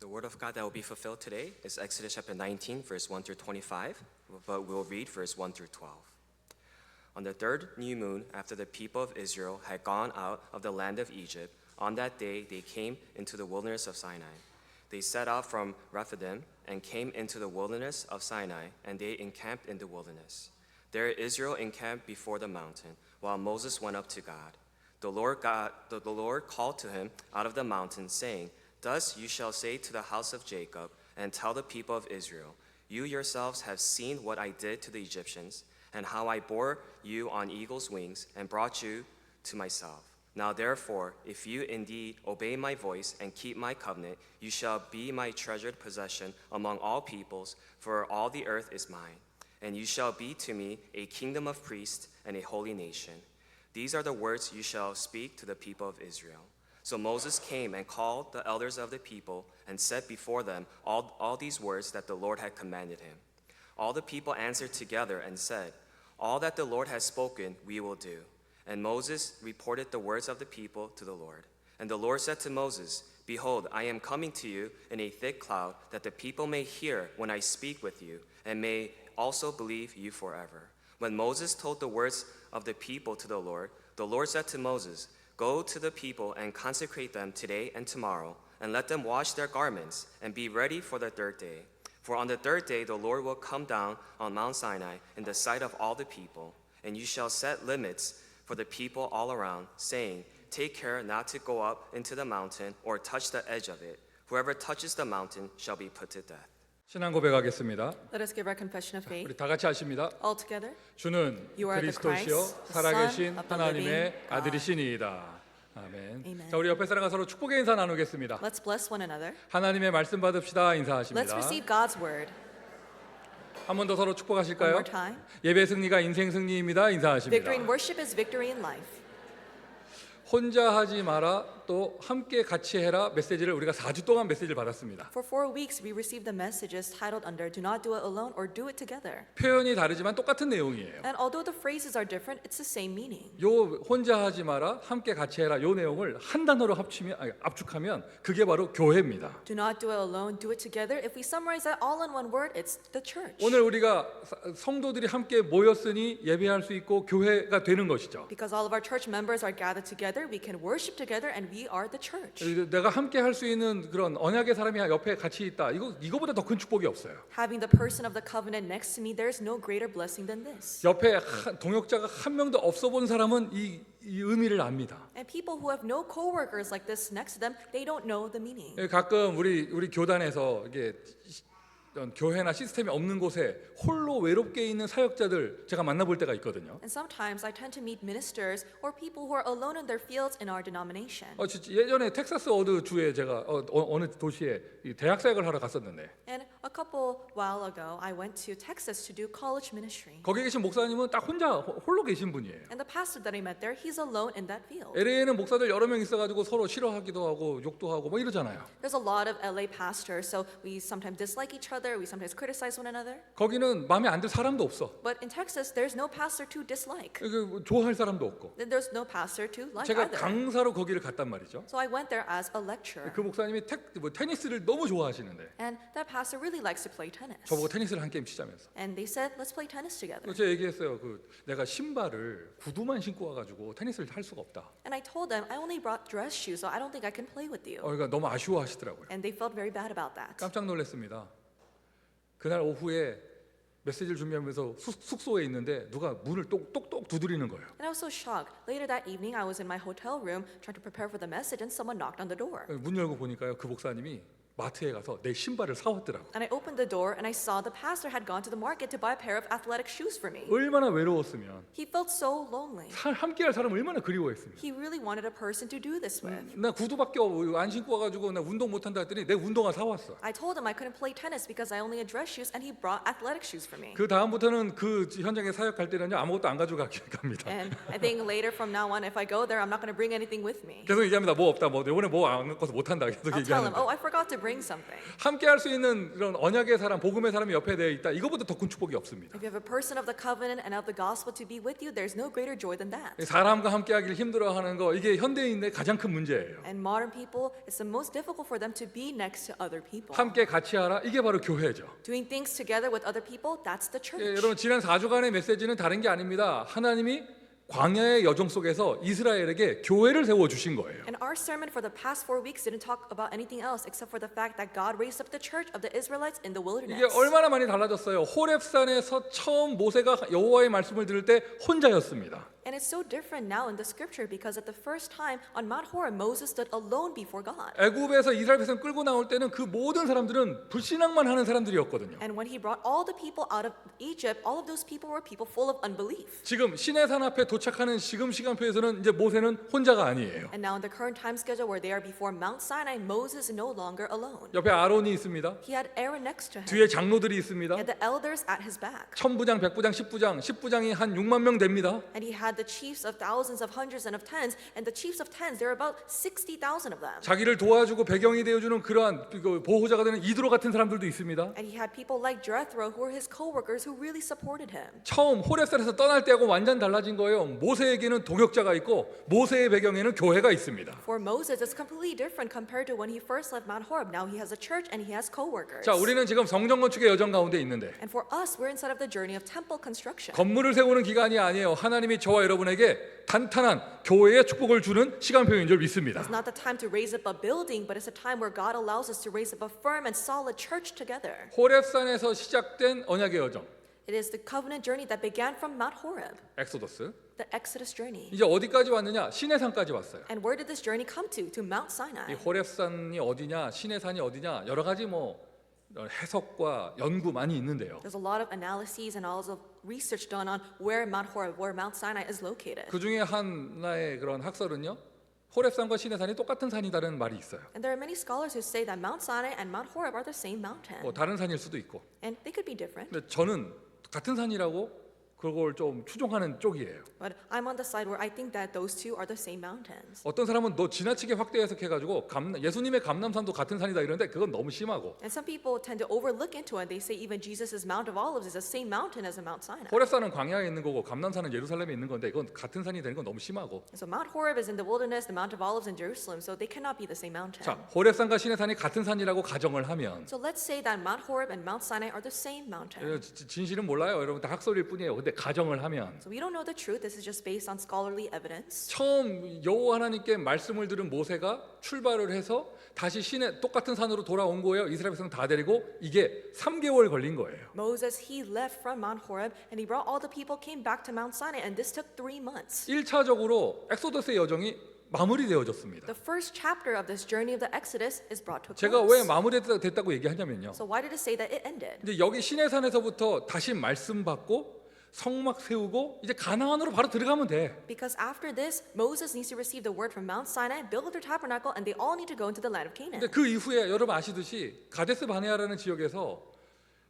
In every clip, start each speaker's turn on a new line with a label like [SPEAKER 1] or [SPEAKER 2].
[SPEAKER 1] The word of God that will be fulfilled today is Exodus chapter 19, verse 1 through 25, but we'll read verse 1 through 12. On the third new moon, after the people of Israel had gone out of the land of Egypt, on that day they came into the wilderness of Sinai. They set out from Rephidim and came into the wilderness of Sinai, and they encamped in the wilderness. There Israel encamped before the mountain, while Moses went up to God. The Lord called to him out of the mountain, saying, "Thus you shall say to the house of Jacob, and tell the people of Israel, you yourselves have seen what I did to the Egyptians, and how I bore you on eagle's wings and brought you to myself. Now therefore, if you indeed obey my voice and keep my covenant, you shall be my treasured possession among all peoples, for all the earth is mine. And you shall be to me a kingdom of priests and a holy nation. These are the words you shall speak to the people of Israel." So Moses came and called the elders of the people and set before them all these words that the Lord had commanded him. All the people answered together and said, "All that the Lord has spoken, we will do." And Moses reported the words of the people to the Lord. And the Lord said to Moses, "Behold, I am coming to you in a thick cloud, that the people may hear when I speak with you, and may also believe you forever." When Moses told the words of the people to the Lord said to Moses, "Go to the people and consecrate them today and tomorrow, and let them wash their garments and be ready for the third day. For on the third day the Lord will come down on Mount Sinai in the sight of all the people, and you shall set limits for the people all around, saying, 'Take care not to go up into the mountain or touch the edge of it. Whoever touches the mountain shall be put to death.'"
[SPEAKER 2] 신앙 고백하겠습니다.
[SPEAKER 3] Let us give our confession of faith.
[SPEAKER 2] 우리 다 같이 하십니다.
[SPEAKER 3] All together.
[SPEAKER 2] 주는
[SPEAKER 3] You are the
[SPEAKER 2] 그리스도시요
[SPEAKER 3] Christ, the
[SPEAKER 2] 살아계신
[SPEAKER 3] Son of the
[SPEAKER 2] 하나님의
[SPEAKER 3] living God.
[SPEAKER 2] 아들이시니이다. 아멘.
[SPEAKER 3] Amen.
[SPEAKER 2] 자, 우리 옆에 사람과 서로 축복의 인사 나누겠습니다.
[SPEAKER 3] Let's bless one another.
[SPEAKER 2] 하나님의 말씀 받읍시다.
[SPEAKER 3] Let's
[SPEAKER 2] 인사하십니다.
[SPEAKER 3] receive God's word.
[SPEAKER 2] 한 번 더 서로
[SPEAKER 3] One
[SPEAKER 2] 축복하실까요?
[SPEAKER 3] more time.
[SPEAKER 2] 예배 승리가 인생 승리입니다. 인사하십니다.
[SPEAKER 3] Victory in worship is victory in life.
[SPEAKER 2] 혼자 하지 마라, 또 함께 같이 해라 메시지를 우리가 4주 동안 메시지를 받았습니다.
[SPEAKER 3] For 4 weeks, we received the messages titled under "Do not do it alone" or "Do it together."
[SPEAKER 2] 표현이 다르지만 똑같은 내용이에요.
[SPEAKER 3] And although the phrases are different, it's the same meaning.
[SPEAKER 2] 요 혼자 하지 마라, 함께 같이 해라 요 내용을 한 단어로 압축하면 그게 바로 교회입니다.
[SPEAKER 3] Do not do it alone, do it together. If we summarize that all in one word, it's the church.
[SPEAKER 2] 오늘 우리가 성도들이 함께 모였으니 예배할 수 있고 교회가 되는 것이죠.
[SPEAKER 3] Because all of our church members are gathered together, we can worship together, and we are the church.
[SPEAKER 2] 내가 함께 할 수 있는 그런 언약의 사람이 옆에 같이 있다. 이거보다 더 큰 축복이 없어요.
[SPEAKER 3] Having the person of the covenant next to me, there's no greater blessing than this.
[SPEAKER 2] 옆에 동역자가 한 명도 없어 본 사람은 이 의미를 압니다.
[SPEAKER 3] And people who have no co-workers like this next to them, they don't know the meaning.
[SPEAKER 2] 가끔 우리 교단에서 이게 교회나 시스템이 없는 곳에 홀로 외롭게 있는 사역자들 제가 만나볼 때가 있거든요.
[SPEAKER 3] And sometimes I tend to meet ministers or people who are alone in their fields in our denomination.
[SPEAKER 2] 예전에 텍사스 어느 주에 제가 어느 도시에 대학 사역을 하러 갔었는데
[SPEAKER 3] And a couple while ago, I went to Texas to do college ministry.
[SPEAKER 2] 거기 계신 목사님은 딱 혼자 홀로 계신 분이에요.
[SPEAKER 3] And the pastor that I met there, he's alone in that field.
[SPEAKER 2] LA에는 목사들 여러 명 있어가지고 서로 싫어하기도 하고 욕도 하고 뭐 이러잖아요.
[SPEAKER 3] There's a lot of LA pastors, so we sometimes dislike each other, we sometimes criticize one another.
[SPEAKER 2] 거기는 마음에 안 들 사람도 없어.
[SPEAKER 3] But in Texas, there's no pastor to dislike.
[SPEAKER 2] 좋아할 사람도 없고.
[SPEAKER 3] Then there's no pastor to like
[SPEAKER 2] 제가
[SPEAKER 3] either.
[SPEAKER 2] 강사로 거기를 갔단 말이죠.
[SPEAKER 3] So I went there as a lecturer.
[SPEAKER 2] 그 목사님이 테니스를 너무 좋아하시는데
[SPEAKER 3] And that pastor really likes to play tennis.
[SPEAKER 2] 저보고 테니스를 한 게임 치자면서.
[SPEAKER 3] And they said, let's play tennis together.
[SPEAKER 2] 제가 얘기했어요. 내가 신발을 구두만 신고 와가지고 테니스를 할 수가 없다.
[SPEAKER 3] And I told them, I only brought dress shoes, so I don't think I can play with you.
[SPEAKER 2] 그러니까 너무 아쉬워하시더라고요.
[SPEAKER 3] And they felt very bad about that.
[SPEAKER 2] 깜짝 놀랐습니다. 그날 오후에 메시지를 준비하면서 숙소에 있는데 누가 문을 똑똑똑 두드리는 거예요.
[SPEAKER 3] And I was so shocked. Later that evening, I was in my hotel room trying to prepare for the message, and someone knocked on the door.
[SPEAKER 2] 문 열고 보니까요, 그 목사님이 마트에 가서 내 신발을 사왔더라고.
[SPEAKER 3] And I opened the door, and I saw the pastor had gone to the market to buy a pair of athletic shoes for me.
[SPEAKER 2] 얼마나 외로웠으면,
[SPEAKER 3] He felt so lonely.
[SPEAKER 2] 함께할 사람 얼마나 그리워했으면.
[SPEAKER 3] He really wanted a person to do this with.
[SPEAKER 2] 나 구두밖에 안 신고 와가지고 나 운동 못한다 했더니 내 운동화 사왔어.
[SPEAKER 3] I told him I couldn't play tennis because I only had dress shoes, and he brought athletic shoes for me.
[SPEAKER 2] 그 다음부터는 그 현장에 사역할 때는요, 아무것도 안 가져갑니다.
[SPEAKER 3] And I think later from now on, if I go there, I'm not going to bring anything with me.
[SPEAKER 2] 계속 얘기합니다. 뭐 없다, 뭐 이번에 뭐 안 갖고서 못한다 계속
[SPEAKER 3] I'll tell him,
[SPEAKER 2] 얘기하는데.
[SPEAKER 3] oh, I forgot to bring bring something.
[SPEAKER 2] 함께 할 수 있는 그런 언약의 사람, 복음의 사람이 옆에 되어 있다. 이거보다 더 큰 축복이 없습니다.
[SPEAKER 3] If you have a person of the covenant and of the gospel to be with you, there's no greater joy than that.
[SPEAKER 2] 사람과 함께 하기를 힘들어하는 거 이게 현대인의 가장 큰 문제예요.
[SPEAKER 3] And modern people, it's the most difficult for them to be next to other people.
[SPEAKER 2] 함께 같이 하라. 이게 바로 교회죠.
[SPEAKER 3] Doing things together with other people, that's the church.
[SPEAKER 2] 여러분 지난 4주간의 메시지는 다른 게 아닙니다. 하나님이 광야의 여정 속에서 이스라엘에게 교회를 세워 주신 거예요.
[SPEAKER 3] And our sermon for the past 4 weeks didn't talk about anything else except for the fact that God raised up the church of the Israelites in the
[SPEAKER 2] 이게
[SPEAKER 3] wilderness.
[SPEAKER 2] 얼마나 많이 달라졌어요. 호렙산에서 처음 모세가 여호와의 말씀을 들을 때 혼자였습니다.
[SPEAKER 3] And it's so different now in the scripture because at the first time on Mount Horeb, Moses stood alone before God.
[SPEAKER 2] 애굽에서 이스라엘 백성 끌고 나올 때는 그 모든 사람들은 불신앙만 하는 사람들이었거든요.
[SPEAKER 3] And when he brought all the people out of Egypt, all of those people were people full of unbelief.
[SPEAKER 2] 지금 시내산 앞에 도착하는 지금 시간표에서는 이제 모세는 혼자가 아니에요.
[SPEAKER 3] And now in the current time schedule where they are before Mount Sinai, Moses is no longer alone.
[SPEAKER 2] 옆에 아론이 있습니다.
[SPEAKER 3] He had Aaron next to him.
[SPEAKER 2] 뒤에 장로들이 있습니다.
[SPEAKER 3] He had the elders at his back.
[SPEAKER 2] 천부장, 백부장, 십부장이 한 6만 명 됩니다.
[SPEAKER 3] And he had the chiefs of thousands, of hundreds, and of tens. And the chiefs of tens, there are about 60,000 of them.
[SPEAKER 2] 자기를 도와주고 배경이 되어주는 그러한 보호자가 되는 이드로 같은 사람들도 있습니다.
[SPEAKER 3] And he had people like Jethro, who were his co-workers, who really supported him.
[SPEAKER 2] 처음 호렙산에서 떠날 때하고 완전 달라진 거예요. 모세에게는 동역자가 있고 모세의 배경에는 교회가 있습니다.
[SPEAKER 3] For Moses, it's completely different compared to when he first left Mount Horeb. Now he has a church and he has co-workers.
[SPEAKER 2] 자, 우리는 지금 성전 건축의 여정 가운데 있는데
[SPEAKER 3] And for us, we're inside of the journey of temple construction.
[SPEAKER 2] 건물을 세우는 기간이 아니에요. 하나님이 저와 여러분에게 단단한 교회의 축복을 주는 시간표인 줄 믿습니다.
[SPEAKER 3] It's not the time to raise up a building, but it's a time where God allows us to raise up a firm and solid church together.
[SPEAKER 2] 호렙산에서 시작된 언약의 여정,
[SPEAKER 3] It is the covenant journey that began from Mount Horeb,
[SPEAKER 2] 엑소더스.
[SPEAKER 3] the Exodus journey.
[SPEAKER 2] 이제 어디까지 왔느냐? 시내산까지 왔어요.
[SPEAKER 3] And where did this journey come to Mount
[SPEAKER 2] 이
[SPEAKER 3] Sinai.
[SPEAKER 2] 호렙산이 어디냐, 시내산이 어디냐 여러 가지 해석과 연구 많이 있는데요.
[SPEAKER 3] There's a lot of analyses and also research done on where Mount Horeb, where Mount Sinai is located.
[SPEAKER 2] 그 중에 하나의 그런 학설은요, 호렙산과 시내산이 똑같은 산이다라는 말이 있어요.
[SPEAKER 3] And there are many scholars who say that Mount Sinai and Mount Horeb are the same mountain.
[SPEAKER 2] 다른 산일 수도 있고.
[SPEAKER 3] And they could be different.
[SPEAKER 2] 근데 저는 같은 산이라고 그걸 좀 추종하는 쪽이에요.
[SPEAKER 3] But I'm on the side where I think that those two are the same mountains.
[SPEAKER 2] 어떤 사람은 너 지나치게 확대 해석해가지고 예수님의 감람산도 같은 산이다 이러는데 그건 너무 심하고.
[SPEAKER 3] And some people tend to overlook into it. They say even Jesus' Mount of Olives is the same mountain as the Mount Sinai.
[SPEAKER 2] 호렙산은 광야에 있는 거고 감람산은 예루살렘에 있는 건데 이건 같은 산이 되는 건 너무 심하고.
[SPEAKER 3] So Mount Horeb is in the wilderness, the Mount of Olives in Jerusalem, so they cannot be the same mountain.
[SPEAKER 2] 자, 호렙산과 시내산이 같은 산이라고 가정을 하면
[SPEAKER 3] So let's say that Mount Horeb and Mount Sinai are the same mountain.
[SPEAKER 2] 진실은 몰라요, 여러분. 다 학설일 뿐이에요. 근데 가정을 하면
[SPEAKER 3] So we don't know the truth. This is just based on scholarly evidence.
[SPEAKER 2] 처음 여호와 하나님께 말씀을 들은 모세가 출발을 해서 다시 똑같은 산으로 돌아온 거예요. 이스라엘 백성 다 데리고 이게 3개월 걸린 거예요.
[SPEAKER 3] Moses, he left from Mount Horeb and he brought all the people came back to Mount Sinai, and this took 3 months.
[SPEAKER 2] 1차적으로 엑소더스의 여정이 마무리되어졌습니다.
[SPEAKER 3] The first chapter of this journey of the Exodus is brought to a
[SPEAKER 2] 제가 왜
[SPEAKER 3] close.
[SPEAKER 2] 마무리됐다고 얘기하냐면요.
[SPEAKER 3] So why did it say that it ended?
[SPEAKER 2] 이제 여기 시내산에서부터 다시 말씀 받고 성막 세우고 이제 가나안으로 바로 들어가면 돼.
[SPEAKER 3] Because after this, Moses needs to receive the word from Mount Sinai, build their tabernacle, and they all need to go into the land of Canaan.
[SPEAKER 2] 근데 그 이후에 여러분 아시듯이 가데스 바네아라는 지역에서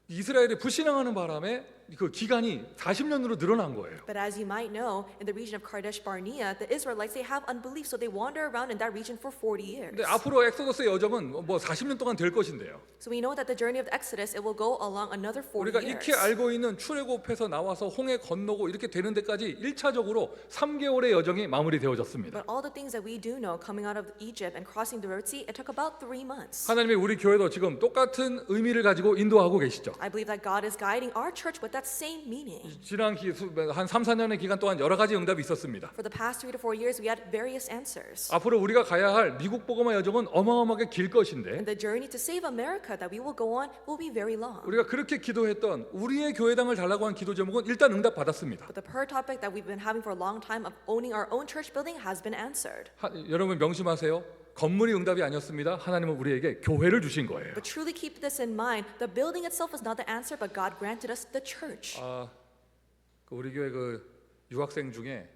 [SPEAKER 2] 이스라엘이 불신앙하는 바람에 그 기간이 40년으로 늘어난 거예요.
[SPEAKER 3] But as you might know, in the region of Kadesh Barnea, the Israelites, they have unbelief, so they wander around in that region for 40 years.
[SPEAKER 2] 근데 앞으로 엑소더스의 여정은 40년 동안 될 것인데요.
[SPEAKER 3] So we know that the journey of the Exodus, it will go along another 40
[SPEAKER 2] 우리가
[SPEAKER 3] years.
[SPEAKER 2] 익히 알고 있는 출애굽에서 나와서 홍해 건너고 이렇게 되는 데까지 1차적으로 3개월의 여정이 마무리되어졌습니다.
[SPEAKER 3] But all the things that we do know coming out of Egypt and crossing the Red Sea, it took about 3 months.
[SPEAKER 2] 하나님이 우리 교회도 지금 똑같은 의미를 가지고 인도하고 계시죠.
[SPEAKER 3] I believe that God is guiding our church with that same meaning.
[SPEAKER 2] 지난 한 3, 4년의 기간 동안 여러 가지 응답이 있었습니다.
[SPEAKER 3] For the past 3 to 4 years, we had various answers.
[SPEAKER 2] 앞으로 우리가 가야 할 미국 복음화 여정은 어마어마하게 길 것인데
[SPEAKER 3] And the journey to save America that we will go on will be very long.
[SPEAKER 2] 우리가 그렇게 기도했던 우리의 교회당을 달라고 한 기도 제목은 일단 응답 받았습니다.
[SPEAKER 3] But the prayer topic that we've been having for a long time of owning our own church building has been answered.
[SPEAKER 2] 여러분 명심하세요. 건물이 응답이 아니었습니다. 하나님은 우리에게 교회를 주신 거예요.
[SPEAKER 3] But truly keep this in mind. The building itself is not the answer, but God granted us the church.
[SPEAKER 2] 우리 교회 그 유학생 중에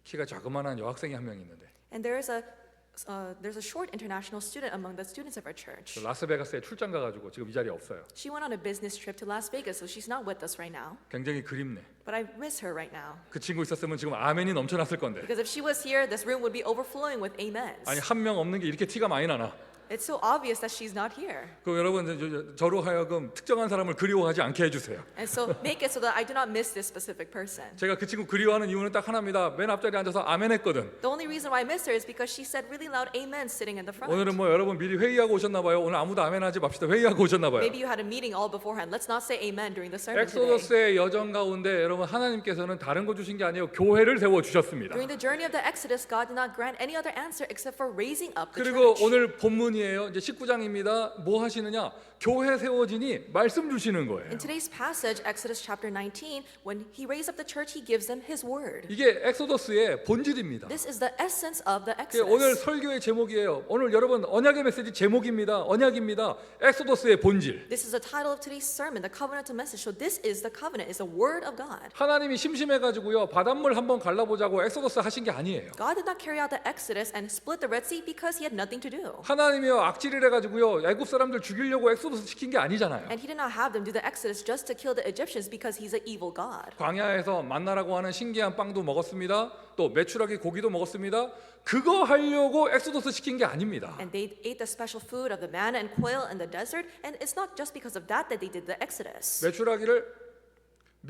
[SPEAKER 2] 키가 자그마한 여학생이 한 명 있는데
[SPEAKER 3] And there's a short international student among the students of our church.
[SPEAKER 2] 라스베가스에 출장 가가지고 지금 이 자리에 없어요.
[SPEAKER 3] She went on a business trip to Las Vegas, so she's not with us right now.
[SPEAKER 2] 굉장히 그립네.
[SPEAKER 3] But I miss her right now.
[SPEAKER 2] 그 친구 있었으면 지금 아멘이 넘쳐났을 건데.
[SPEAKER 3] Because if she was here, this room would be overflowing with amens.
[SPEAKER 2] 아니 한 명 없는 게 이렇게 티가 많이 나나?
[SPEAKER 3] It's so obvious that she's not here.
[SPEAKER 2] 그 여러분 저로 하여금 특정한 사람을 그리워하지 않게 해주세요.
[SPEAKER 3] And so make it so that I do not miss this specific person.
[SPEAKER 2] 제가 그 친구 그리워하는 이유는 딱 하나입니다. 맨 앞자리에 앉아서 아멘했거든.
[SPEAKER 3] The only reason why I miss her is because she said really loud amen sitting in the front.
[SPEAKER 2] 오늘은 뭐 여러분 미리 회의하고 오셨나 봐요. 오늘 아무도 아멘하지 맙시다. 회의하고 오셨나 봐요.
[SPEAKER 3] Maybe you had a meeting all beforehand. Let's not say amen during the sermon today.
[SPEAKER 2] 엑소더스의 여정 가운데 여러분 하나님께서는 다른 거 주신 게 아니에요. 교회를 세워 주셨습니다.
[SPEAKER 3] During the journey of the Exodus, God did not grant any other answer except for raising up the
[SPEAKER 2] 그리고
[SPEAKER 3] church.
[SPEAKER 2] 오늘 본문이에요. 이제 19장입니다. 뭐 하시느냐? 교회 세워지니 말씀 주시는 거예요.
[SPEAKER 3] In today's passage, Exodus chapter 19, when he raised up the church, he gives them his word.
[SPEAKER 2] 이게 엑소더스의 본질입니다.
[SPEAKER 3] This is the essence of the
[SPEAKER 2] 오늘
[SPEAKER 3] Exodus.
[SPEAKER 2] 설교의 제목이에요. 오늘 여러분 언약의 메시지 제목입니다. 언약입니다. 엑소더스의 본질.
[SPEAKER 3] This is the title of today's sermon, the covenantal message. So this is the covenant, is the word of God.
[SPEAKER 2] 하나님이 심심해가지고요 바닷물 한번 갈라보자고 엑소더스 하신 게 아니에요.
[SPEAKER 3] God did not carry out the Exodus and split the Red Sea because he had nothing to do.
[SPEAKER 2] 하나님이요 악질을 해가지고요 애굽 사람들 죽이려고 엑소더스 시킨 게 아니잖아요.
[SPEAKER 3] And he did not have them do the Exodus just to kill the Egyptians because he's an evil God.
[SPEAKER 2] 광야에서 만나라고 하는 신기한 빵도 먹었습니다. 또 메추라기 고기도 먹었습니다. 그거 하려고 엑소더스 시킨 게 아닙니다.
[SPEAKER 3] And they ate the special food of the manna and quail in the desert, and it's not just because of that they did the Exodus.
[SPEAKER 2] 메추라기를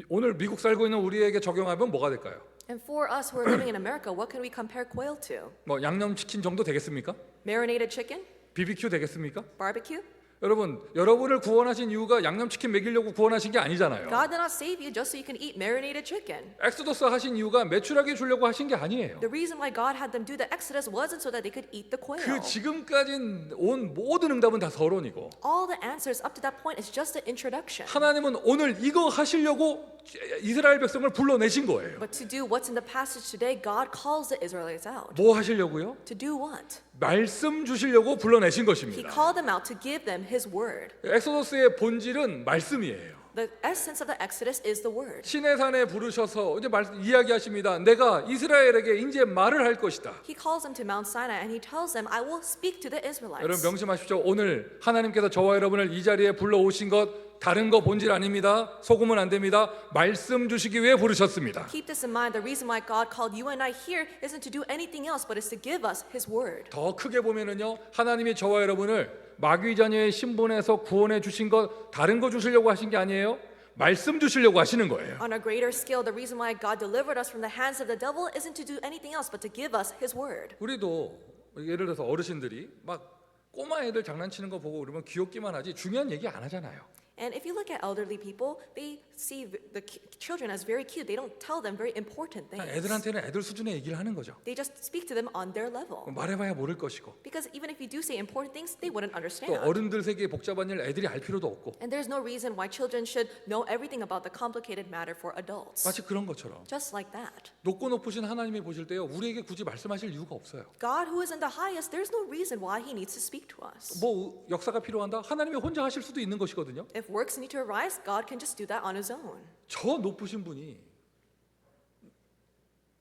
[SPEAKER 2] 오늘 미국 살고 있는 우리에게 적용하면 뭐가 될까요?
[SPEAKER 3] And for us who are living in America, what can we compare quail to?
[SPEAKER 2] 뭐 양념치킨 정도 되겠습니까?
[SPEAKER 3] Marinated chicken?
[SPEAKER 2] BBQ 되겠습니까?
[SPEAKER 3] Barbecue?
[SPEAKER 2] 여러분, 여러분을 구원하신 이유가 양념치킨 먹이려고 구원하신 게 아니잖아요.
[SPEAKER 3] God did not save you just so you can eat marinated chicken.
[SPEAKER 2] 엑소더스 하신 이유가 메추라기 주려고 하신 게 아니에요.
[SPEAKER 3] The reason why God had them do the Exodus wasn't so that they could eat the quail.
[SPEAKER 2] 그 지금까지 온 모든 응답은 다 서론이고
[SPEAKER 3] All the answers up to that point is just an introduction.
[SPEAKER 2] 하나님은 오늘 이거 하시려고 이스라엘 백성을 불러내신 거예요.
[SPEAKER 3] But to do what's in the passage today, God calls the Israelites out.
[SPEAKER 2] 뭐 하시려고요?
[SPEAKER 3] To do what?
[SPEAKER 2] 말씀 주시려고 불러내신
[SPEAKER 3] He
[SPEAKER 2] 것입니다.
[SPEAKER 3] called them out to give them His word.
[SPEAKER 2] 엑소더스의 본질은 말씀이에요.
[SPEAKER 3] The essence of the Exodus is the word.
[SPEAKER 2] 시내산에 부르셔서 이제 이야기하십니다. 내가 이스라엘에게 이제 말을 할 것이다.
[SPEAKER 3] He calls them to Mount Sinai and He tells them, I will speak to the
[SPEAKER 2] 여러분
[SPEAKER 3] Israelites.
[SPEAKER 2] 명심하십시오. 오늘 하나님께서 저와 여러분을 이 자리에 불러오신 것 다른 거 본질 아닙니다. 속으면 안 됩니다. 말씀 주시기 위해 부르셨습니다.
[SPEAKER 3] Keep this in mind. The reason why God called you and I here isn't to do anything else, but is to give us His word.
[SPEAKER 2] 더 크게 보면은요. 하나님이 저와 여러분을 마귀 자녀의 신분에서 구원해 주신 것 다른 거 주시려고 하신 게 아니에요. 말씀 주시려고 하시는 거예요.
[SPEAKER 3] On a greater scale, the reason why God delivered us from the hands of the devil isn't to do anything else, but to give us His word.
[SPEAKER 2] 우리도 예를 들어서 어르신들이 막 꼬마 애들 장난치는 거 보고 그러면 귀엽기만 하지 중요한 얘기 안 하잖아요.
[SPEAKER 3] And if you look at elderly people, they see the children as very cute. They don't tell them very important things.
[SPEAKER 2] 애들한테는 애들 수준의 얘기를 하는 거죠.
[SPEAKER 3] They just speak to them on their level.
[SPEAKER 2] 말해봐야 모를 것이고
[SPEAKER 3] Because even if you do say important things, they wouldn't
[SPEAKER 2] 또
[SPEAKER 3] understand.
[SPEAKER 2] 어른들 세계의 복잡한 일 애들이 알 필요도 없고
[SPEAKER 3] And there's no reason why children should know everything about the complicated matter for adults.
[SPEAKER 2] 마치 그런 것처럼
[SPEAKER 3] Just like that.
[SPEAKER 2] 높고 높으신 하나님이 보실 때요 우리에게 굳이 말씀하실 이유가 없어요.
[SPEAKER 3] God who is in the highest, there's no reason why He needs to speak to us.
[SPEAKER 2] 뭐 역사가 필요한다? 하나님이 혼자 하실 수도 있는 것이거든요.
[SPEAKER 3] If works need to arise, God can just do that on His own.
[SPEAKER 2] 저 높으신 분이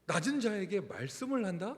[SPEAKER 2] 낮은 자에게 말씀을 한다?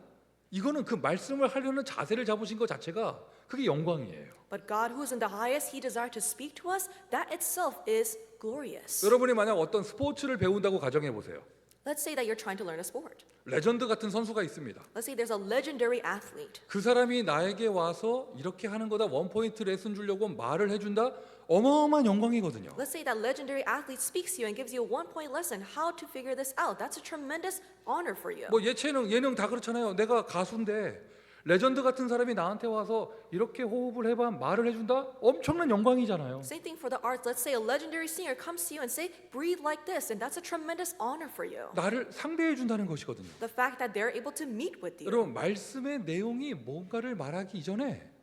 [SPEAKER 2] 이거는 그 말씀을 하려는 자세를 잡으신 것 자체가 그게 영광이에요.
[SPEAKER 3] But God who is in the highest, He desired to speak to us. That itself is glorious.
[SPEAKER 2] 여러분이 만약 어떤 스포츠를 배운다고 가정해 보세요.
[SPEAKER 3] Let's say that you're trying to learn a sport.
[SPEAKER 2] 레전드 같은 선수가 있습니다.
[SPEAKER 3] Let's say there's a legendary athlete.
[SPEAKER 2] 그 사람이 나에게 와서 이렇게 하는 거다 원포인트 레슨 주려고 말을 해준다? 어마어마한 영광이거든요.
[SPEAKER 3] Let's say that legendary athlete speaks to you and gives you a one-point lesson how to figure this out. That's a tremendous honor for you.
[SPEAKER 2] 뭐 예능 다 그렇잖아요. 내가 가수인데 레전드 같은 사람이 나한테 와서 이렇게 호흡을 해봐 말을 해준다? 엄청난 영광이잖아요.
[SPEAKER 3] Same thing for the arts. Let's say a legendary singer comes to you and say, breathe like this, and that's a tremendous honor for you.
[SPEAKER 2] 나를 상대해 준다는 것이거든요.
[SPEAKER 3] The fact that they're able to meet with you.
[SPEAKER 2] 여러분 말씀의 내용이 뭔가를 말하기 이전에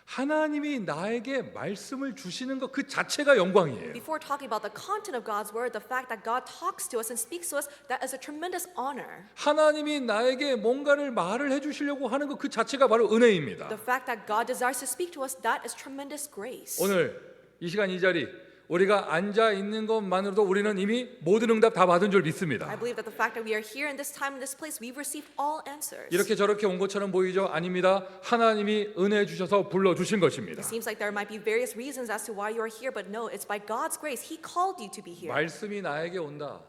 [SPEAKER 2] 하나님이 나에게 말씀을 주시는 것 그 자체가 영광이에요.
[SPEAKER 3] Before talking about the content of God's word, the fact that God talks to us and speaks to us, that is a tremendous honor.
[SPEAKER 2] 하나님이 나에게 뭔가를 말을 해주시려고 하는 것 그 자체가 바로 은혜입니다.
[SPEAKER 3] The fact that God desires to speak to us, that is tremendous grace.
[SPEAKER 2] 오늘 이 시간 이 자리 우리가 앉아 있는 것만으로도 우리는 이미 모든 응답 다 받은 줄 믿습니다.
[SPEAKER 3] I believe that the fact that we are here in this time, in this place, we've received all answers.
[SPEAKER 2] 이렇게 저렇게 온 것처럼 보이죠? 아닙니다. 하나님이 은혜 주셔서 불러 주신 것입니다.
[SPEAKER 3] It seems like there might be various reasons as to why you are here, but no, it's by God's grace. He called you to be here.
[SPEAKER 2] 말씀이 나에게 온다.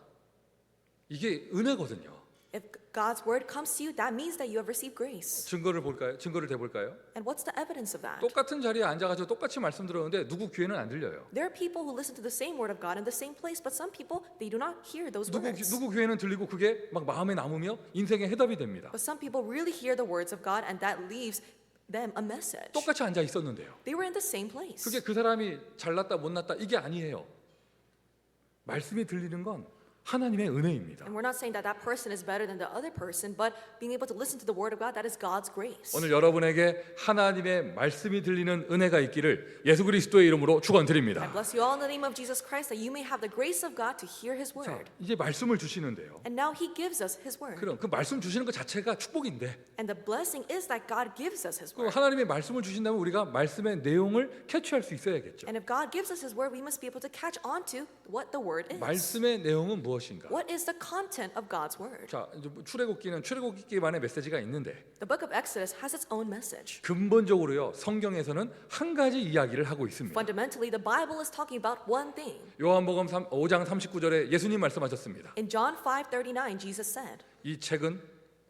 [SPEAKER 2] 이게 은혜거든요.
[SPEAKER 3] If God's word comes to you, that means that you have received grace.
[SPEAKER 2] 증거를 볼까요? 증거를 대볼까요?
[SPEAKER 3] And what's the evidence of that?
[SPEAKER 2] 똑같은 자리에 앉아가지고 똑같이 말씀 들었는데 누구 귀에는 안 들려요.
[SPEAKER 3] There are people who listen to the same word of God in the same place, but some people, they do not hear those words.
[SPEAKER 2] 누구 귀에는 들리고 그게 막 마음에 남으며 인생의 해답이 됩니다.
[SPEAKER 3] But some people really hear the words of God, and that leaves them a message.
[SPEAKER 2] 똑같이 앉아 있었는데요.
[SPEAKER 3] They were in the same place.
[SPEAKER 2] 그게 그 사람이 잘났다 못났다 이게 아니에요. 말씀이 들리는 건 하나님의 은혜입니다.
[SPEAKER 3] And we're not saying that that person is better than the other person, but being able to listen to the word of God, that is God's grace.
[SPEAKER 2] 오늘 여러분에게 하나님의 말씀이 들리는 은혜가 있기를 예수 그리스도의 이름으로
[SPEAKER 3] I
[SPEAKER 2] 축원드립니다.
[SPEAKER 3] bless you all in the name of Jesus Christ that you may have the grace of God to hear His word.
[SPEAKER 2] 이제 말씀을 주시는데요.
[SPEAKER 3] And now He gives us His word.
[SPEAKER 2] 그럼 그 말씀 주시는 것 자체가 축복인데
[SPEAKER 3] And the blessing is that God gives us His
[SPEAKER 2] 그
[SPEAKER 3] word.
[SPEAKER 2] 하나님의 말씀을 주신다면 우리가 말씀의 내용을 캐치할 수 있어야겠죠.
[SPEAKER 3] And if God gives us His word, we must be able to catch on to what the word is.
[SPEAKER 2] 말씀의 내용은 무엇인가?
[SPEAKER 3] What is the content of God's word?
[SPEAKER 2] 자, 이제 출애굽기는 출애굽기만의 메시지가 있는데
[SPEAKER 3] The book of Exodus has its own message.
[SPEAKER 2] 근본적으로요 성경에서는 한 가지 이야기를 하고 있습니다.
[SPEAKER 3] Fundamentally, the Bible is talking about one thing.
[SPEAKER 2] 요한복음 5장 39절에 예수님 말씀하셨습니다.
[SPEAKER 3] In John 5:39, Jesus said,
[SPEAKER 2] 이 책은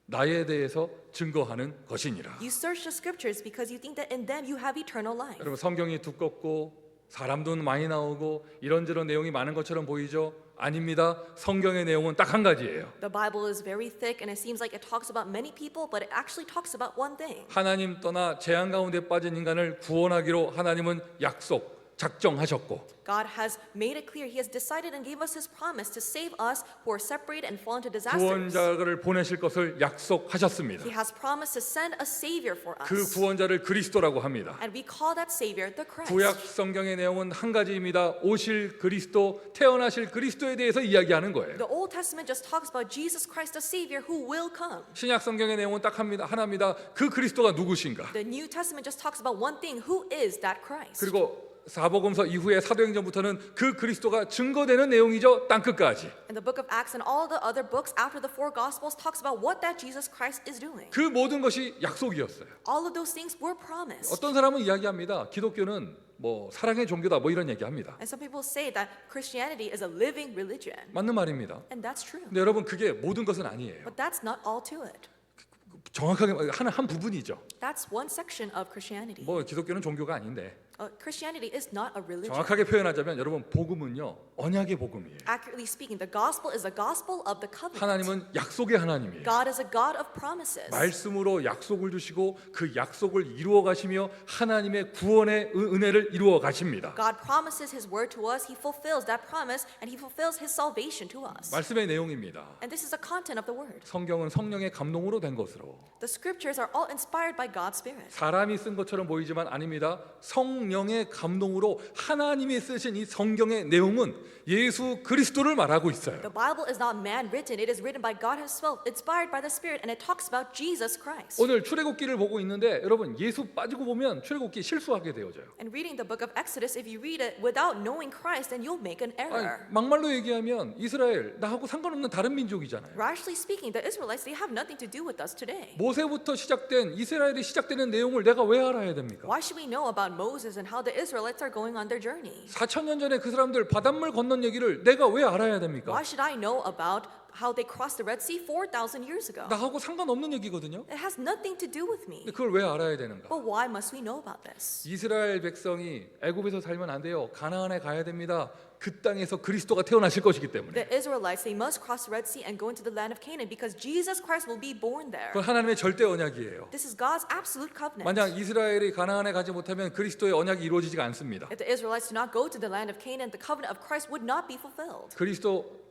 [SPEAKER 2] 나에 대해서 증거하는 것이니라.
[SPEAKER 3] "You search the scriptures because you think that in them you have eternal life."
[SPEAKER 2] 여러분 성경이 두껍고 사람도 많이 나오고 이런저런 내용이 많은 것처럼 보이죠? 아닙니다. 성경의 내용은 딱 한 가지예요.
[SPEAKER 3] The Bible is very thick and it seems like it talks about many people, but it actually talks about one thing.
[SPEAKER 2] 하나님 떠나 재앙 가운데 빠진 인간을 구원하기로 하나님은 약속 작정하셨고
[SPEAKER 3] God has made it clear He has decided and gave us His promise to save us who are separated and fall into disasters.
[SPEAKER 2] 구원자를 보내실 것을 약속하셨습니다.
[SPEAKER 3] He has promised to send a savior for us.
[SPEAKER 2] 그 구원자를 그리스도라고 합니다.
[SPEAKER 3] And we call that savior the Christ.
[SPEAKER 2] 구약 성경의 내용은 한 가지입니다. 오실 그리스도, 태어나실 그리스도에 대해서 이야기하는 거예요.
[SPEAKER 3] The Old Testament just talks about Jesus Christ, the savior who will come.
[SPEAKER 2] 신약 성경의 내용은 딱 하나입니다. 그 그리스도가 누구신가?
[SPEAKER 3] The New Testament just talks about one thing, who is that Christ?
[SPEAKER 2] 그리고 사복음서 이후에 사도행전부터는 그 그리스도가 증거되는 내용이죠. 땅 끝까지.
[SPEAKER 3] And the book of Acts and all the other books after the four Gospels talks about what that Jesus Christ is doing.
[SPEAKER 2] 그 모든 것이 약속이었어요.
[SPEAKER 3] All of those things were promised.
[SPEAKER 2] 어떤 사람은 이야기합니다. 기독교는 뭐 사랑의 종교다 뭐 이런 얘기합니다.
[SPEAKER 3] And some people say that Christianity is a living religion.
[SPEAKER 2] 맞는 말입니다.
[SPEAKER 3] And that's true.
[SPEAKER 2] 근데 여러분 그게 모든 것은 아니에요.
[SPEAKER 3] But that's not all to it.
[SPEAKER 2] 정확하게 한 부분이죠.
[SPEAKER 3] That's one section of Christianity.
[SPEAKER 2] 뭐 기독교는 종교가 아닌데
[SPEAKER 3] Christianity is not a religion.
[SPEAKER 2] 정확하게 표현하자면 여러분 복음은요 언약의 복음이에요.
[SPEAKER 3] Accurately speaking, the gospel is the gospel of the covenant.
[SPEAKER 2] 하나님은 약속의 하나님이에요.
[SPEAKER 3] God is a God of promises.
[SPEAKER 2] 말씀으로 약속을 주시고 그 약속을 이루어 가시며 하나님의 구원의 은혜를 이루어 가십니다.
[SPEAKER 3] God promises His word to us. He fulfills that promise, and He fulfills His salvation to us.
[SPEAKER 2] 말씀의 내용입니다.
[SPEAKER 3] And this is the content of the word.
[SPEAKER 2] 성경은 성령의 감동으로 된 것으로
[SPEAKER 3] The scriptures are all inspired by God's Spirit.
[SPEAKER 2] 사람이 쓴 것처럼 보이지만 아닙니다. 성령의 감동으로 하나님이 쓰신 이 성경의 내용은 예수 그리스도를 말하고 있어요.
[SPEAKER 3] The Bible is not man written. It is written by God Himself, inspired by the Spirit, and it talks about Jesus Christ.
[SPEAKER 2] 오늘 출애굽기를 보고 있는데 여러분 예수 빠지고 보면 출애굽기 실수하게 되어져요.
[SPEAKER 3] And reading the book of Exodus, if you read it without knowing Christ, then you'll make an error.
[SPEAKER 2] 막말로 얘기하면 이스라엘 나하고 상관없는 다른 민족이잖아요.
[SPEAKER 3] Rashly speaking, the Israelites, they have nothing to do with us today.
[SPEAKER 2] 모세부터 시작된 이스라엘이 시작되는 내용을 내가 왜 알아야 됩니까?
[SPEAKER 3] Why should we know about Moses and how the Israelites are going on their journey?
[SPEAKER 2] 4,000년 전에 그 사람들 바닷물 건넌 얘기를 내가 왜 알아야 됩니까?
[SPEAKER 3] Why should I know about how they crossed the Red Sea 4,000 years ago?
[SPEAKER 2] 나하고 상관없는 얘기거든요.
[SPEAKER 3] It has nothing to do with me.
[SPEAKER 2] 근데 그걸 왜 알아야 되는가?
[SPEAKER 3] But why must we know about this?
[SPEAKER 2] 이스라엘 백성이 애굽에서 살면 안 돼요. 가나안에 가야 됩니다. 그 땅에서 그리스도가 태어나실 것이기 때문에.
[SPEAKER 3] The Israelites, they must cross the Red Sea and go into the land of Canaan because Jesus Christ will be born there.
[SPEAKER 2] 그건 하나님의 절대 언약이에요.
[SPEAKER 3] This is God's absolute covenant.
[SPEAKER 2] 만약 이스라엘이 가나안에 가지 못하면 그리스도의 언약이 이루어지지가 않습니다.
[SPEAKER 3] If the Israelites do not go to the land of Canaan, the covenant of Christ would not be fulfilled.
[SPEAKER 2] 그리스도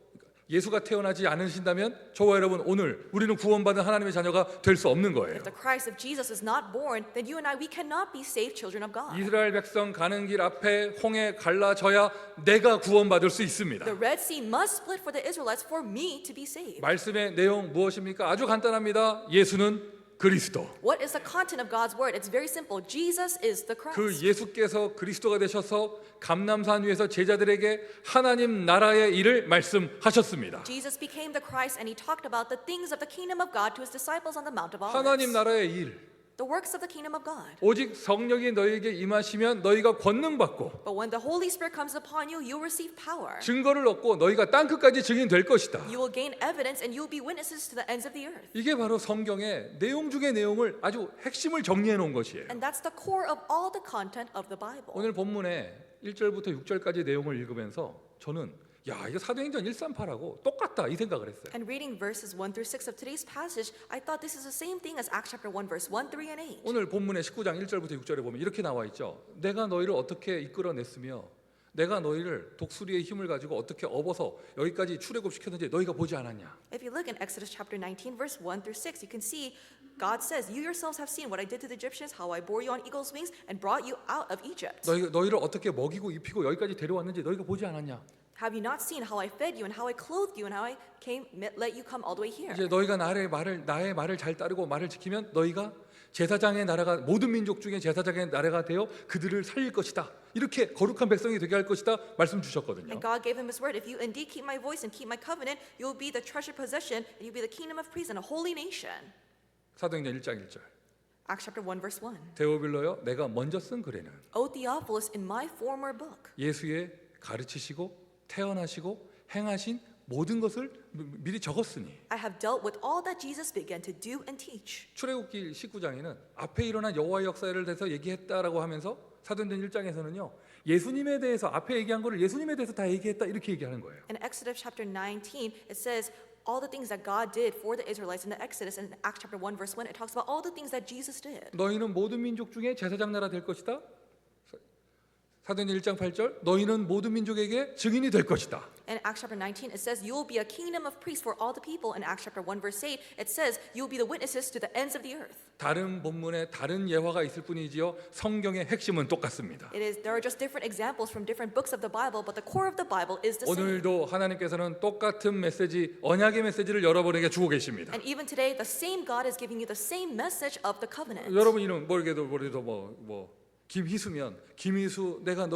[SPEAKER 2] 예수가 태어나지 않으신다면 저와 여러분 오늘 우리는 구원받은 하나님의 자녀가 될 수 없는 거예요.
[SPEAKER 3] If the Christ of Jesus is not born, then you and I, we cannot be saved children of God.
[SPEAKER 2] 이스라엘 백성 가는 길 앞에 홍해 갈라져야 내가 구원받을 수 있습니다.
[SPEAKER 3] The Red Sea must split for the Israelites for me to be saved.
[SPEAKER 2] 말씀의 내용 무엇입니까? 아주 간단합니다. 예수는 그리스도.
[SPEAKER 3] What is the content of God's word? It's very simple. Jesus is the
[SPEAKER 2] 그
[SPEAKER 3] Christ.
[SPEAKER 2] 예수께서 그리스도가 되셔서 감람산 위에서 제자들에게 하나님 나라의 일을 말씀하셨습니다.
[SPEAKER 3] Jesus became the Christ and He talked about the things of the kingdom of God to His disciples on the Mount of Olives.
[SPEAKER 2] 하나님 나라의 일.
[SPEAKER 3] the works of the kingdom of God.
[SPEAKER 2] 오직 성령이 너희에게 임하시면 너희가 권능 받고
[SPEAKER 3] But when the Holy Spirit comes upon you, you'll receive power.
[SPEAKER 2] 증거를 얻고 너희가 땅 끝까지 증인될 것이다.
[SPEAKER 3] You will gain evidence and you'll be witnesses to the ends of the earth.
[SPEAKER 2] 이게 바로 성경의 내용 중의 내용을 아주 핵심을 정리해 놓은 것이에요.
[SPEAKER 3] And that's the core of all the content of the Bible.
[SPEAKER 2] 오늘 본문에 1절부터 6절까지 내용을 읽으면서 저는 야, 이게 사도행전 138하고 똑같다 이 생각을 했어요.
[SPEAKER 3] And reading verses 1 through 6 of today's passage, I thought this is the same thing as Acts chapter 1 verse 1, 3, and 8.
[SPEAKER 2] 오늘 본문의 19장 1절부터 6절에 보면 이렇게 나와 있죠. 내가 너희를 어떻게 이끌어냈으며 내가 너희를 독수리의 힘을 가지고 어떻게 업어서 여기까지 출애굽시켰는지 너희가 보지 않았냐.
[SPEAKER 3] If you look in Exodus chapter 19 verse 1 through 6, you can see God says, "You yourselves have seen what I did to the Egyptians, how I bore you on eagle's wings and brought you out of Egypt.
[SPEAKER 2] 너희를 어떻게 먹이고 입히고 여기까지 데려왔는지 너희가 보지 않았냐.
[SPEAKER 3] Have you not seen how I fed you and how I clothed you and how I let you come all the way here?"
[SPEAKER 2] 이제 너희가 나의 말을 잘 따르고 말을 지키면 너희가 제사장의 나라가 모든 민족 중에 제사장의 나라가 되어 그들을 살릴 것이다. 이렇게 거룩한 백성이 되게 할 것이다. 말씀 주셨거든요.
[SPEAKER 3] And God gave him his word. If you indeed keep my voice and keep my covenant, you'll be the treasured possession and you'll be the kingdom of priests and a holy nation.
[SPEAKER 2] 사도행전 1장 1절.
[SPEAKER 3] Acts chapter 1 verse 1.
[SPEAKER 2] 데오빌로여 내가 먼저 쓴 글에는
[SPEAKER 3] O Theophilus, in my former book,
[SPEAKER 2] 예수의 가르치시고 태어나시고 행하신 모든 것을 미리 적었으니
[SPEAKER 3] I have dealt with all that Jesus began to do and teach.
[SPEAKER 2] 출애굽기 19장에는 앞에 일어난 여호와의 역사를 대해서 얘기했다라고 하면서 사도행전 1장에서는요 예수님에 대해서 앞에 얘기한 거를 예수님에 대해서 다 얘기했다 이렇게 얘기하는 거예요.
[SPEAKER 3] In Exodus chapter 19, it says all the things that God did for the Israelites in the Exodus. And in Acts chapter 1 verse 1, it talks about all the things that Jesus did.
[SPEAKER 2] 너희는 모든 민족 중에 제사장 나라 될 것이다. 사도행전 1장 8절 너희는 모든 민족에게 증인이 될 것이다.
[SPEAKER 3] In Acts chapter 19, it says you will be a kingdom of priests for all the people. In Acts chapter 1 verse 8, it says you will be the witnesses to the ends of the earth.
[SPEAKER 2] 다른 본문에 다른 예화가 있을 뿐이지요 성경의 핵심은 똑같습니다.
[SPEAKER 3] There are just different examples from different books of the Bible, but the core of the Bible is the same.
[SPEAKER 2] 오늘도 하나님께서는 똑같은 메시지 언약의 메시지를 여러분에게 주고 계십니다.
[SPEAKER 3] And even today, the same God is giving you the same message of the covenant.
[SPEAKER 2] 여러분 이름 모르게도 김희수면 김희수 내가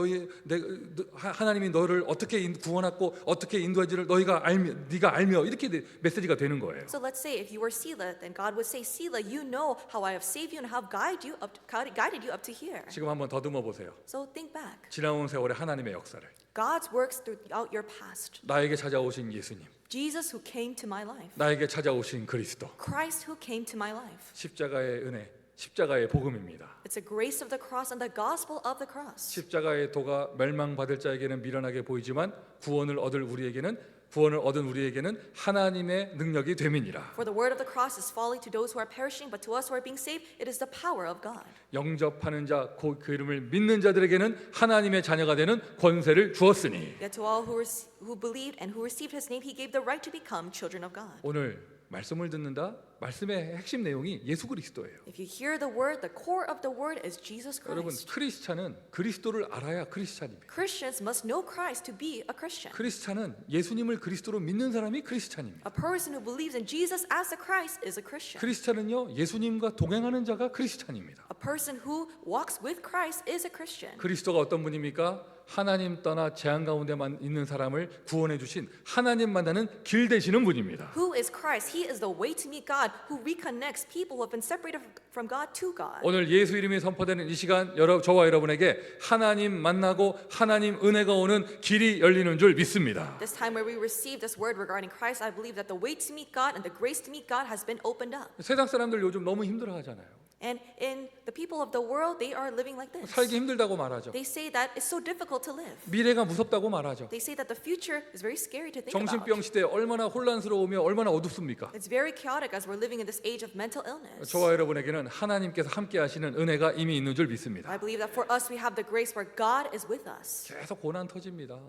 [SPEAKER 2] 하나님이 너를 어떻게 구원하고 어떻게 인도할지를 네가 알며 이렇게 메시지가 되는 거예요.
[SPEAKER 3] So let's say if you were Sila, then God would say, Sila, you know how I have saved you and how guided you up to here.
[SPEAKER 2] 지금 한번 더듬어 보세요.
[SPEAKER 3] So think back.
[SPEAKER 2] 지나온 세월의 하나님의 역사를
[SPEAKER 3] God's works throughout your past.
[SPEAKER 2] 나에게 찾아오신 예수님,
[SPEAKER 3] Jesus who came to my life.
[SPEAKER 2] 나에게 찾아오신 그리스도,
[SPEAKER 3] Christ who came to my life.
[SPEAKER 2] 십자가의 은혜, 십자가의 복음입니다.
[SPEAKER 3] It's the grace of the cross and the gospel of the cross.
[SPEAKER 2] 십자가의 도가 멸망받을 자에게는 미련하게 보이지만 구원을 얻은 우리에게는 하나님의 능력이 됨이니라.
[SPEAKER 3] For the word of the cross is folly to those who are perishing, but to us who are being saved, it is the power of God.
[SPEAKER 2] 영접하는 자, 그 이름을 믿는 자들에게는 하나님의 자녀가 되는 권세를 주었으니.
[SPEAKER 3] Yet to all who believed and who received his name, he gave the right to become children of God.
[SPEAKER 2] 오늘 말씀을 듣는다. 말씀의 핵심 내용이 예수 그리스도예요.
[SPEAKER 3] If you hear the word, the core of the word is Jesus
[SPEAKER 2] 여러분
[SPEAKER 3] Christ.
[SPEAKER 2] 크리스찬은 그리스도를 알아야 크리스찬입니다.
[SPEAKER 3] Christians must know Christ to be a Christian.
[SPEAKER 2] 크리스찬은 예수님을 그리스도로 믿는 사람이 크리스찬입니다.
[SPEAKER 3] A person who believes in Jesus as the Christ is a Christian.
[SPEAKER 2] 크리스찬은요 예수님과 동행하는 자가 크리스찬입니다.
[SPEAKER 3] A person who walks with Christ is a Christian.
[SPEAKER 2] 그리스도가 어떤 분입니까? 하나님 떠나 재앙 가운데만 있는 사람을 구원해 주신 하나님 만나는 길 되시는 분입니다.
[SPEAKER 3] Who is Christ? He is the way to meet God, who reconnects people who have been separated from God to God.
[SPEAKER 2] 오늘 예수 이름이 선포되는 이 시간 저와 여러분에게 하나님 만나고 하나님 은혜가 오는 길이 열리는 줄 믿습니다.
[SPEAKER 3] This time where we receive this word regarding Christ, I believe that the way to meet God and the grace to meet God has been opened up.
[SPEAKER 2] 세상 사람들 요즘 너무 힘들어하잖아요.
[SPEAKER 3] And in the people of the world, they are living like this.
[SPEAKER 2] 살기 힘들다고 말하죠.
[SPEAKER 3] They say that it's so difficult to live.
[SPEAKER 2] 미래가 무섭다고 말하죠.
[SPEAKER 3] They say that the future is very scary to think about.
[SPEAKER 2] 정신병 시대에 얼마나 혼란스러우며 얼마나 어둡습니까?
[SPEAKER 3] It's very chaotic as we're living in this age of mental illness.
[SPEAKER 2] 저와 여러분에게는 하나님께서 함께 하시는 은혜가 이미 있는 줄 믿습니다.
[SPEAKER 3] I believe that for us, we have the grace where God is with us.
[SPEAKER 2] 계속 고난 터집니다.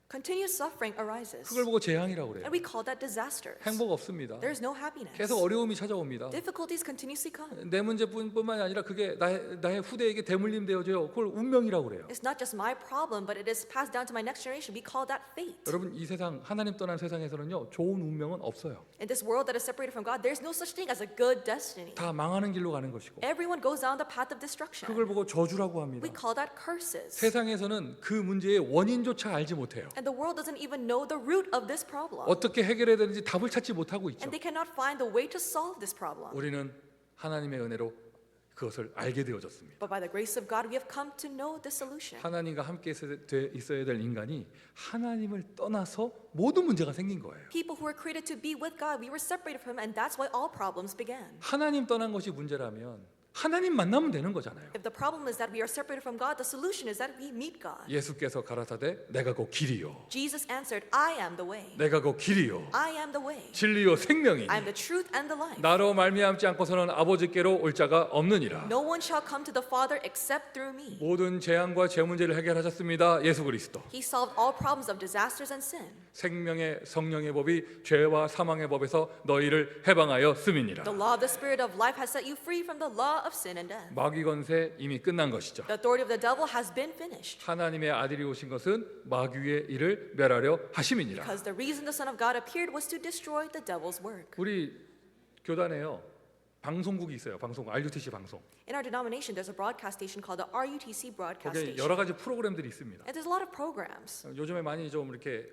[SPEAKER 3] Continuous suffering arises.
[SPEAKER 2] 그걸 보고 재앙이라고 그래요.
[SPEAKER 3] And we call that disasters.
[SPEAKER 2] 행복 없습니다.
[SPEAKER 3] There's no happiness.
[SPEAKER 2] 계속 어려움이 찾아옵니다.
[SPEAKER 3] Difficulties continuously come.
[SPEAKER 2] 내 문제뿐만이 아니라 그게 나의 후대에게 대물림 되어져요. 그걸 운명이라고 그래요.
[SPEAKER 3] It's not just my problem, but it is passed down to my next generation. We call that fate.
[SPEAKER 2] 여러분 이 세상 하나님 떠난 세상에서는요 좋은 운명은 없어요.
[SPEAKER 3] In this world that is separated from God, there's no such thing as a good destiny.
[SPEAKER 2] 다 망하는 길로 가는 것이고
[SPEAKER 3] Everyone goes down the path of destruction.
[SPEAKER 2] 그걸 보고 저주라고 합니다.
[SPEAKER 3] We call that curses.
[SPEAKER 2] 세상에서는 그 문제의 원인조차 알지 못해요.
[SPEAKER 3] And the world doesn't even know the root of this problem.
[SPEAKER 2] 어떻게 해결해야 되는지 답을 찾지 못하고 있죠.
[SPEAKER 3] And they cannot find the way to solve this problem.
[SPEAKER 2] 우리는 하나님의 은혜로 그것을 알게 되어졌습니다.
[SPEAKER 3] But by the grace of God, we have come to know this solution.
[SPEAKER 2] 하나님과 함께 있어야 될 인간이 하나님을 떠나서 모든 문제가 생긴 거예요.
[SPEAKER 3] People who were created to be with God, we were separated from Him, and that's why all problems began.
[SPEAKER 2] 하나님 떠난 것이 문제라면 하나님 만나면 되는 거잖아요.
[SPEAKER 3] If the problem is that we are separated from God, the solution is that we meet God.
[SPEAKER 2] 예수께서 가라사대 내가 곧 길이요
[SPEAKER 3] Jesus answered, I am the way.
[SPEAKER 2] 내가 곧 길이요
[SPEAKER 3] I am the way.
[SPEAKER 2] 진리요 생명이니
[SPEAKER 3] I am the truth and the life.
[SPEAKER 2] 나로 말미암지 않고서는 아버지께로 올 자가 없느니라.
[SPEAKER 3] No one shall come to the Father except through me.
[SPEAKER 2] 모든 재앙과 재 문제를 해결하셨습니다. 예수 그리스도.
[SPEAKER 3] He solved all problems of disasters and sin.
[SPEAKER 2] 생명의 성령의 법이 죄와 사망의 법에서 너희를 해방하였음이니라.
[SPEAKER 3] The law of the Spirit of life has set you free from the law of sin and death.
[SPEAKER 2] 마귀 권세 이미 끝난 것이죠.
[SPEAKER 3] The authority of the devil has been finished.
[SPEAKER 2] 하나님의 아들이 오신 것은 마귀의 일을 멸하려 하심이니라.
[SPEAKER 3] Because the reason the Son of God appeared was to destroy the devil's work.
[SPEAKER 2] 우리 교단에요 방송국이 있어요. 방송 RUTC 방송.
[SPEAKER 3] In our denomination, there's a broadcast station called the RUTC broadcast
[SPEAKER 2] 거기에
[SPEAKER 3] station.
[SPEAKER 2] 여러 가지 프로그램들이 있습니다.
[SPEAKER 3] And there's a lot of programs.
[SPEAKER 2] 요즘에 많이 좀 이렇게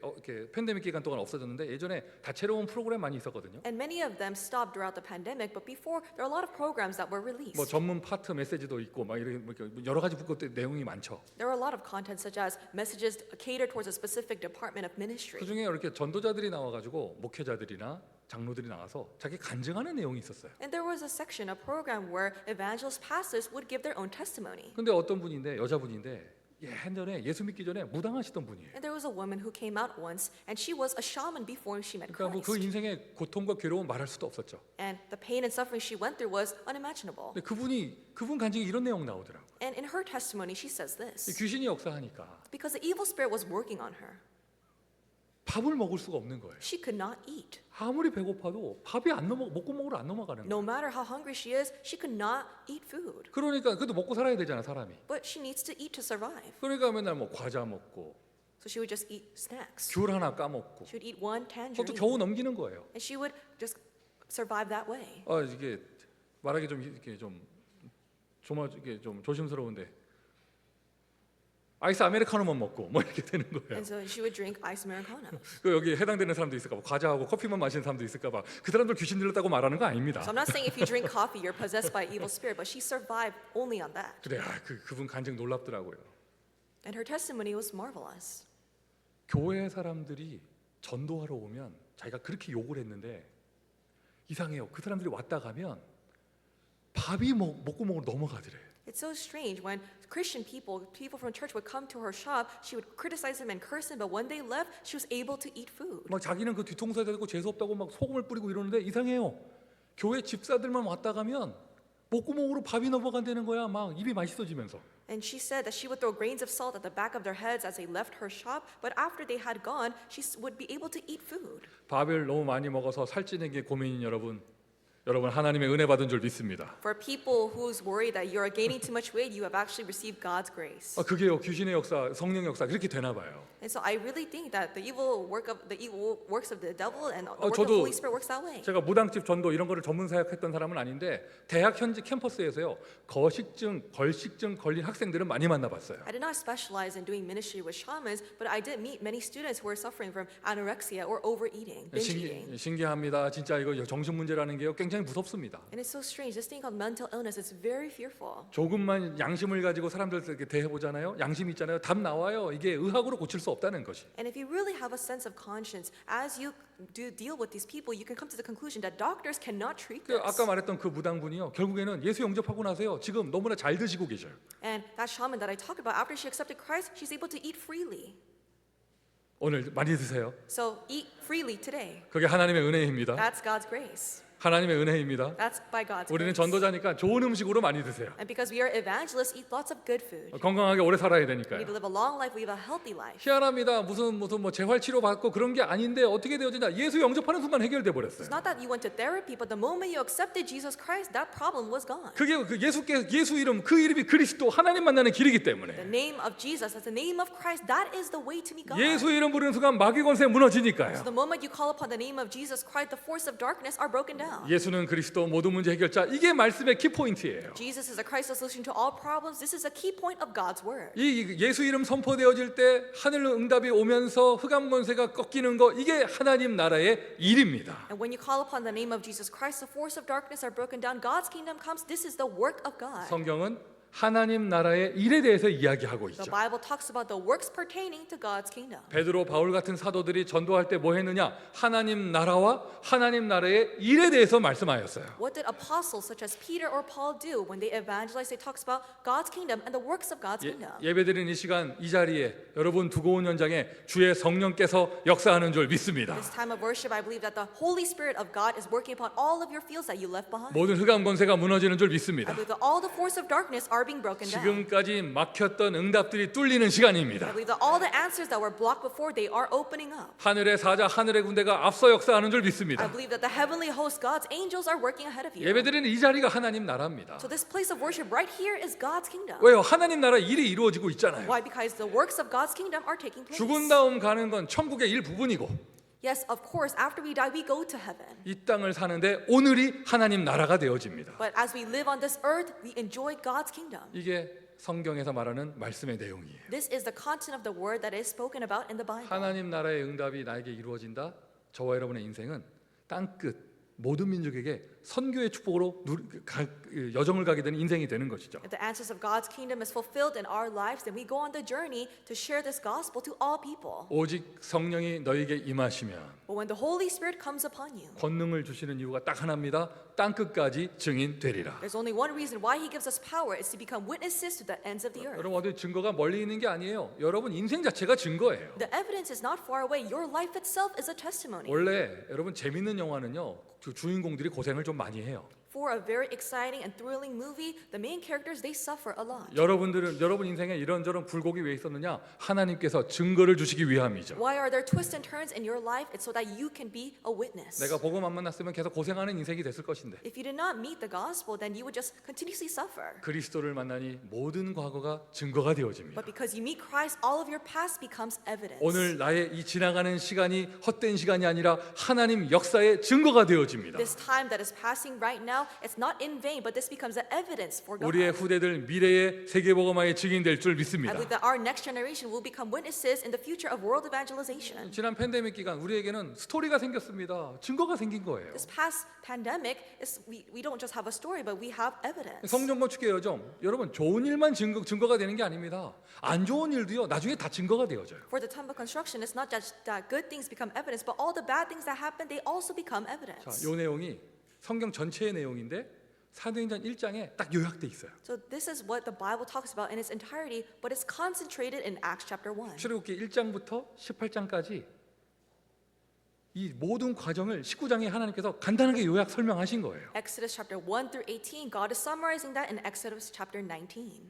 [SPEAKER 2] 팬데믹 기간 동안 없어졌는데 예전에 다채로운 프로그램 많이 있었거든요.
[SPEAKER 3] And many of them stopped throughout the pandemic, but before, there are a lot of programs that were released.
[SPEAKER 2] 뭐 전문 파트 메시지도 있고 막 이렇게 여러 가지 것들 내용이 많죠.
[SPEAKER 3] There are a lot of content such as messages catered towards a specific department of ministry.
[SPEAKER 2] 그 중에 이렇게 전도자들이 나와가지고 목회자들이나 장로들이 나와서 자기 간증하는 내용이 있었어요.
[SPEAKER 3] And there was a section, a program where evangelist pastors would give their own testimony.
[SPEAKER 2] 근데 어떤 분인데 여자분인데 예전에 예수 믿기 전에 무당하시던 분이에요.
[SPEAKER 3] And there was a woman who came out once, and she was a shaman before she met
[SPEAKER 2] 그러니까 뭐 그
[SPEAKER 3] Christ.
[SPEAKER 2] 인생의 고통과 괴로움 말할 수도 없었죠.
[SPEAKER 3] And the pain and suffering she went through was unimaginable.
[SPEAKER 2] 근데 그분 간증에 이런 내용 나오더라고.
[SPEAKER 3] And in her testimony, she says this.
[SPEAKER 2] 귀신이 역사하니까
[SPEAKER 3] Because the evil spirit was working on her,
[SPEAKER 2] 밥을 먹을 수가 없는 거예요.
[SPEAKER 3] she could not eat.
[SPEAKER 2] 아무리 배고파도 밥이 안 넘어 목구멍으로 안 넘어가는 거예요.
[SPEAKER 3] No matter how hungry she is, she could not eat food.
[SPEAKER 2] 그러니까 그래도 먹고 살아야 되잖아 사람이.
[SPEAKER 3] But she needs to eat to survive.
[SPEAKER 2] 그러니까 맨날 뭐 과자 먹고
[SPEAKER 3] So she would just eat snacks.
[SPEAKER 2] 귤 하나 까먹고
[SPEAKER 3] She would eat one
[SPEAKER 2] 그것도
[SPEAKER 3] tangerine.
[SPEAKER 2] 겨우 넘기는 거예요.
[SPEAKER 3] And she would just survive that way.
[SPEAKER 2] 이게 말하기 좀 이렇게 이게 좀 조심스러운데 아이스 아메리카노만 먹고 뭐 이렇게 되는 거예요.
[SPEAKER 3] And so she would drink ice Americano.
[SPEAKER 2] 그 여기 해당되는 사람도 있을까 봐 과자하고 커피만 마시는 사람도 있을까 봐 그 사람들 귀신 들렸다고 말하는 거 아닙니다.
[SPEAKER 3] So I'm not saying if you drink coffee, you're possessed by evil spirit, but she survived only on that.
[SPEAKER 2] 그래 그분 간증 놀랍더라고요.
[SPEAKER 3] And her testimony was marvelous.
[SPEAKER 2] 교회 사람들이 전도하러 오면 자기가 그렇게 욕을 했는데 이상해요. 그 사람들이 왔다 가면 밥이 목구멍으로 넘어가더래.
[SPEAKER 3] It's so strange when Christian people from church would come to her shop, she would criticize them and curse them, but when they left, she was able to eat food.
[SPEAKER 2] 막 자기는 그 뒤통수에 대고 재수 없다고 막 소금을 뿌리고 이러는데 이상해요. 교회 집사들만 왔다 가면 목구멍으로 밥이 넘어간다는 거야. 막 입이 맛있어지면서.
[SPEAKER 3] And she said that she would throw grains of salt at the back of their heads as they left her shop, but after they had gone, she would be able to eat food.
[SPEAKER 2] 밥을 너무 많이 먹어서 살찌는 게 고민인 여러분 하나님의 은혜 받은 줄 믿습니다.
[SPEAKER 3] For people who's worried that you're gaining too much weight, you have actually received God's grace.
[SPEAKER 2] 그게요 귀신의 역사, 성령 역사 그렇게 되나 봐요.
[SPEAKER 3] And so I really think that the evil works of the devil and the work of the
[SPEAKER 2] 저도
[SPEAKER 3] Holy Spirit works that way.
[SPEAKER 2] 제가 무당집 전도 이런 거를 전문 사역했던 사람은 아닌데 대학 현지 캠퍼스에서요 거식증, 걸식증 걸린 학생들은 많이 만나봤어요.
[SPEAKER 3] I did not specialize in doing ministry with shamans, but I did meet many students who were suffering from anorexia or overeating, binge eating.
[SPEAKER 2] 신기합니다. 진짜 이거 정신 문제라는 게요 굉장히 무섭습니다.
[SPEAKER 3] And it's so strange. This thing called mental illness is very fearful.
[SPEAKER 2] 조금만 양심을 가지고 사람들에게 대해보잖아요. 양심 있잖아요. 답 나와요. 이게 의학으로 고칠 수 없다는 것이.
[SPEAKER 3] And if you really have a sense of conscience, as you do deal with these people, you can come to the conclusion that doctors cannot treat this.
[SPEAKER 2] 아까 말했던 그 무당분이요. 결국에는 예수 영접하고 나서요. 지금 너무나 잘 드시고 계셔요.
[SPEAKER 3] And that shaman that I talked about, after she accepted Christ, she's able to eat freely.
[SPEAKER 2] 오늘 많이 드세요.
[SPEAKER 3] So eat freely today.
[SPEAKER 2] 그게 하나님의 은혜입니다.
[SPEAKER 3] That's God's grace.
[SPEAKER 2] 하나님의 은혜입니다.
[SPEAKER 3] That's by God's
[SPEAKER 2] 우리는
[SPEAKER 3] grace.
[SPEAKER 2] 전도자니까 좋은 음식으로 많이 드세요.
[SPEAKER 3] And because we are evangelists, eat lots of good food.
[SPEAKER 2] 건강하게 오래 살아야
[SPEAKER 3] We need to
[SPEAKER 2] 되니까요.
[SPEAKER 3] live a long life, live a healthy life.
[SPEAKER 2] 희한합니다. 무슨 뭐 재활 치료 받고 그런 게 아닌데 어떻게 되어지냐? 예수 영접하는 순간 해결돼 버렸어요.
[SPEAKER 3] It's not that you went to therapy, but the moment you accepted Jesus Christ, that problem was gone.
[SPEAKER 2] 그게 그 예수 이름 그 이름이 그리스도 하나님 만나는 길이기
[SPEAKER 3] The
[SPEAKER 2] 때문에
[SPEAKER 3] name of Jesus, that's the name of Christ, that is the way to meet God.
[SPEAKER 2] 예수 이름 부르는 순간 마귀 권세 무너지니까요.
[SPEAKER 3] So the moment you call upon the name of Jesus Christ, the force of darkness are broken down. down.
[SPEAKER 2] 예수는 그리스도 모든 문제 해결자. 이게 말씀의 키포인트예요.
[SPEAKER 3] Jesus is the Christ the solution to all problems. This is a key point of God's word.
[SPEAKER 2] 이 예수 이름 선포되어질 때 하늘로 응답이 오면서 흑암 권세가 꺾이는 거 이게 하나님 나라의 일입니다.
[SPEAKER 3] And when you call upon the name of Jesus Christ, the force of darkness are broken down. God's kingdom comes. This is the work of God.
[SPEAKER 2] 성경은 하나님 나라의 일에 대해서 이야기하고
[SPEAKER 3] The
[SPEAKER 2] 있죠.
[SPEAKER 3] Bible talks about the works pertaining to God's kingdom.
[SPEAKER 2] 베드로, 바울 같은 사도들이 전도할 때 뭐 했느냐? 하나님 나라와 하나님 나라의 일에 대해서 말씀하였어요.
[SPEAKER 3] What did apostles such as Peter or Paul do when they evangelize? They talks about God's kingdom and the works of God's kingdom.
[SPEAKER 2] 예배드린 이 시간 이 자리에 여러분 두고 온 현장에 주의 성령께서 역사하는 줄 믿습니다.
[SPEAKER 3] This time of worship, I believe that the Holy Spirit of God is working upon all of your fields that you left behind.
[SPEAKER 2] 모든 흑암 권세가 무너지는 줄
[SPEAKER 3] I
[SPEAKER 2] 믿습니다.
[SPEAKER 3] believe that all the force of darkness are being broken down.
[SPEAKER 2] 지금까지 막혔던 응답들이 뚫리는
[SPEAKER 3] I
[SPEAKER 2] 시간입니다.
[SPEAKER 3] believe that all the answers that were blocked before, they are opening up.
[SPEAKER 2] 하늘의 사자, 하늘의 군대가 앞서 역사하는 줄
[SPEAKER 3] I
[SPEAKER 2] 믿습니다.
[SPEAKER 3] believe that the heavenly host, God's angels, are working ahead of you.
[SPEAKER 2] 예배드리는 이 자리가 하나님 나라입니다.
[SPEAKER 3] So this place of worship right here is God's kingdom.
[SPEAKER 2] 왜요? 하나님 나라 일이 이루어지고 있잖아요.
[SPEAKER 3] Why? Because the works of God's kingdom are taking place.
[SPEAKER 2] 죽은 다음 가는 건 천국의 일부분이고
[SPEAKER 3] Yes, of course, after we die, we go to heaven.
[SPEAKER 2] 이 땅을 사는데 오늘이 하나님 나라가 되어집니다.
[SPEAKER 3] But as we live on this earth, we enjoy God's kingdom.
[SPEAKER 2] 이게 성경에서 말하는 말씀의 내용이에요.
[SPEAKER 3] This is the content of the word that is spoken about in the Bible.
[SPEAKER 2] 하나님 나라의 응답이 나에게 이루어진다. 저와 여러분의 인생은 땅끝 모든 민족에게 선교의 축복으로 여정을 가게 되는 인생이 되는 것이죠.
[SPEAKER 3] If the answers of God's kingdom is fulfilled in our lives, then we go on the journey to share this gospel to all people.
[SPEAKER 2] 오직 성령이 너에게 임하시면
[SPEAKER 3] But when the Holy Spirit comes upon you,
[SPEAKER 2] 권능을 주시는 이유가 딱 하나입니다. 땅끝까지 증인 되리라.
[SPEAKER 3] there's only one reason why He gives us power is to become witnesses to the ends of the earth.
[SPEAKER 2] 여러분 어디 증거가 멀리 있는 게 아니에요. 여러분 인생 자체가 증거예요.
[SPEAKER 3] The evidence is not far away. Your life itself is a testimony.
[SPEAKER 2] 원래 여러분 재밌는 영화는요. 그 주인공들이 고생을 좀 많이 해요.
[SPEAKER 3] For a very exciting and thrilling movie, the main characters, they suffer a lot.
[SPEAKER 2] 여러분 인생에 이런저런 굴곡이 왜 있었느냐? 하나님께서 증거를 주시기 위함이죠.
[SPEAKER 3] Why are there twists and turns in your life? It's so that you can be a witness.
[SPEAKER 2] 내가 복음 안 만났으면 계속 고생하는 인생이 됐을 것인데
[SPEAKER 3] If you did not meet the gospel, then you would just continuously suffer.
[SPEAKER 2] 그리스도를 만나니 모든 과거가 증거가 되어집니다.
[SPEAKER 3] But because you meet Christ, all of your past becomes evidence.
[SPEAKER 2] 오늘 나의 이 지나가는 시간이 헛된 시간이 아니라 하나님 역사의 증거가 되어집니다.
[SPEAKER 3] This time that is passing right now, it's not in vain, but this becomes the evidence for God.
[SPEAKER 2] 우리의 후대들 미래의 세계복음화의 증인될 줄
[SPEAKER 3] I
[SPEAKER 2] 믿습니다.
[SPEAKER 3] believe that our next generation will become witnesses in the future of world evangelization.
[SPEAKER 2] 지난 팬데믹 기간 우리에게는 스토리가 생겼습니다. 증거가 생긴 거예요.
[SPEAKER 3] This past pandemic, we don't just have a story, but we have evidence.
[SPEAKER 2] 성전 건축의 여정 여러분 좋은 일만 증거가 되는 게 아닙니다. 안 좋은 일도요 나중에 다 증거가 되어져요.
[SPEAKER 3] For the temple construction, it's not just that good things become evidence, but all the bad things that happen, they also become evidence.
[SPEAKER 2] 자, 이 내용이 성경 전체의 내용인데 사도행전 1장에 딱 요약돼 있어요.
[SPEAKER 3] So this is what the Bible talks about in its entirety, but it's concentrated in Acts chapter 1.
[SPEAKER 2] 출애굽기 1장부터 18장까지 이 모든 과정을 19장에 하나님께서 간단하게 요약 설명하신 거예요.
[SPEAKER 3] Exodus chapter 1 through 18, God is summarizing that in Exodus chapter 19.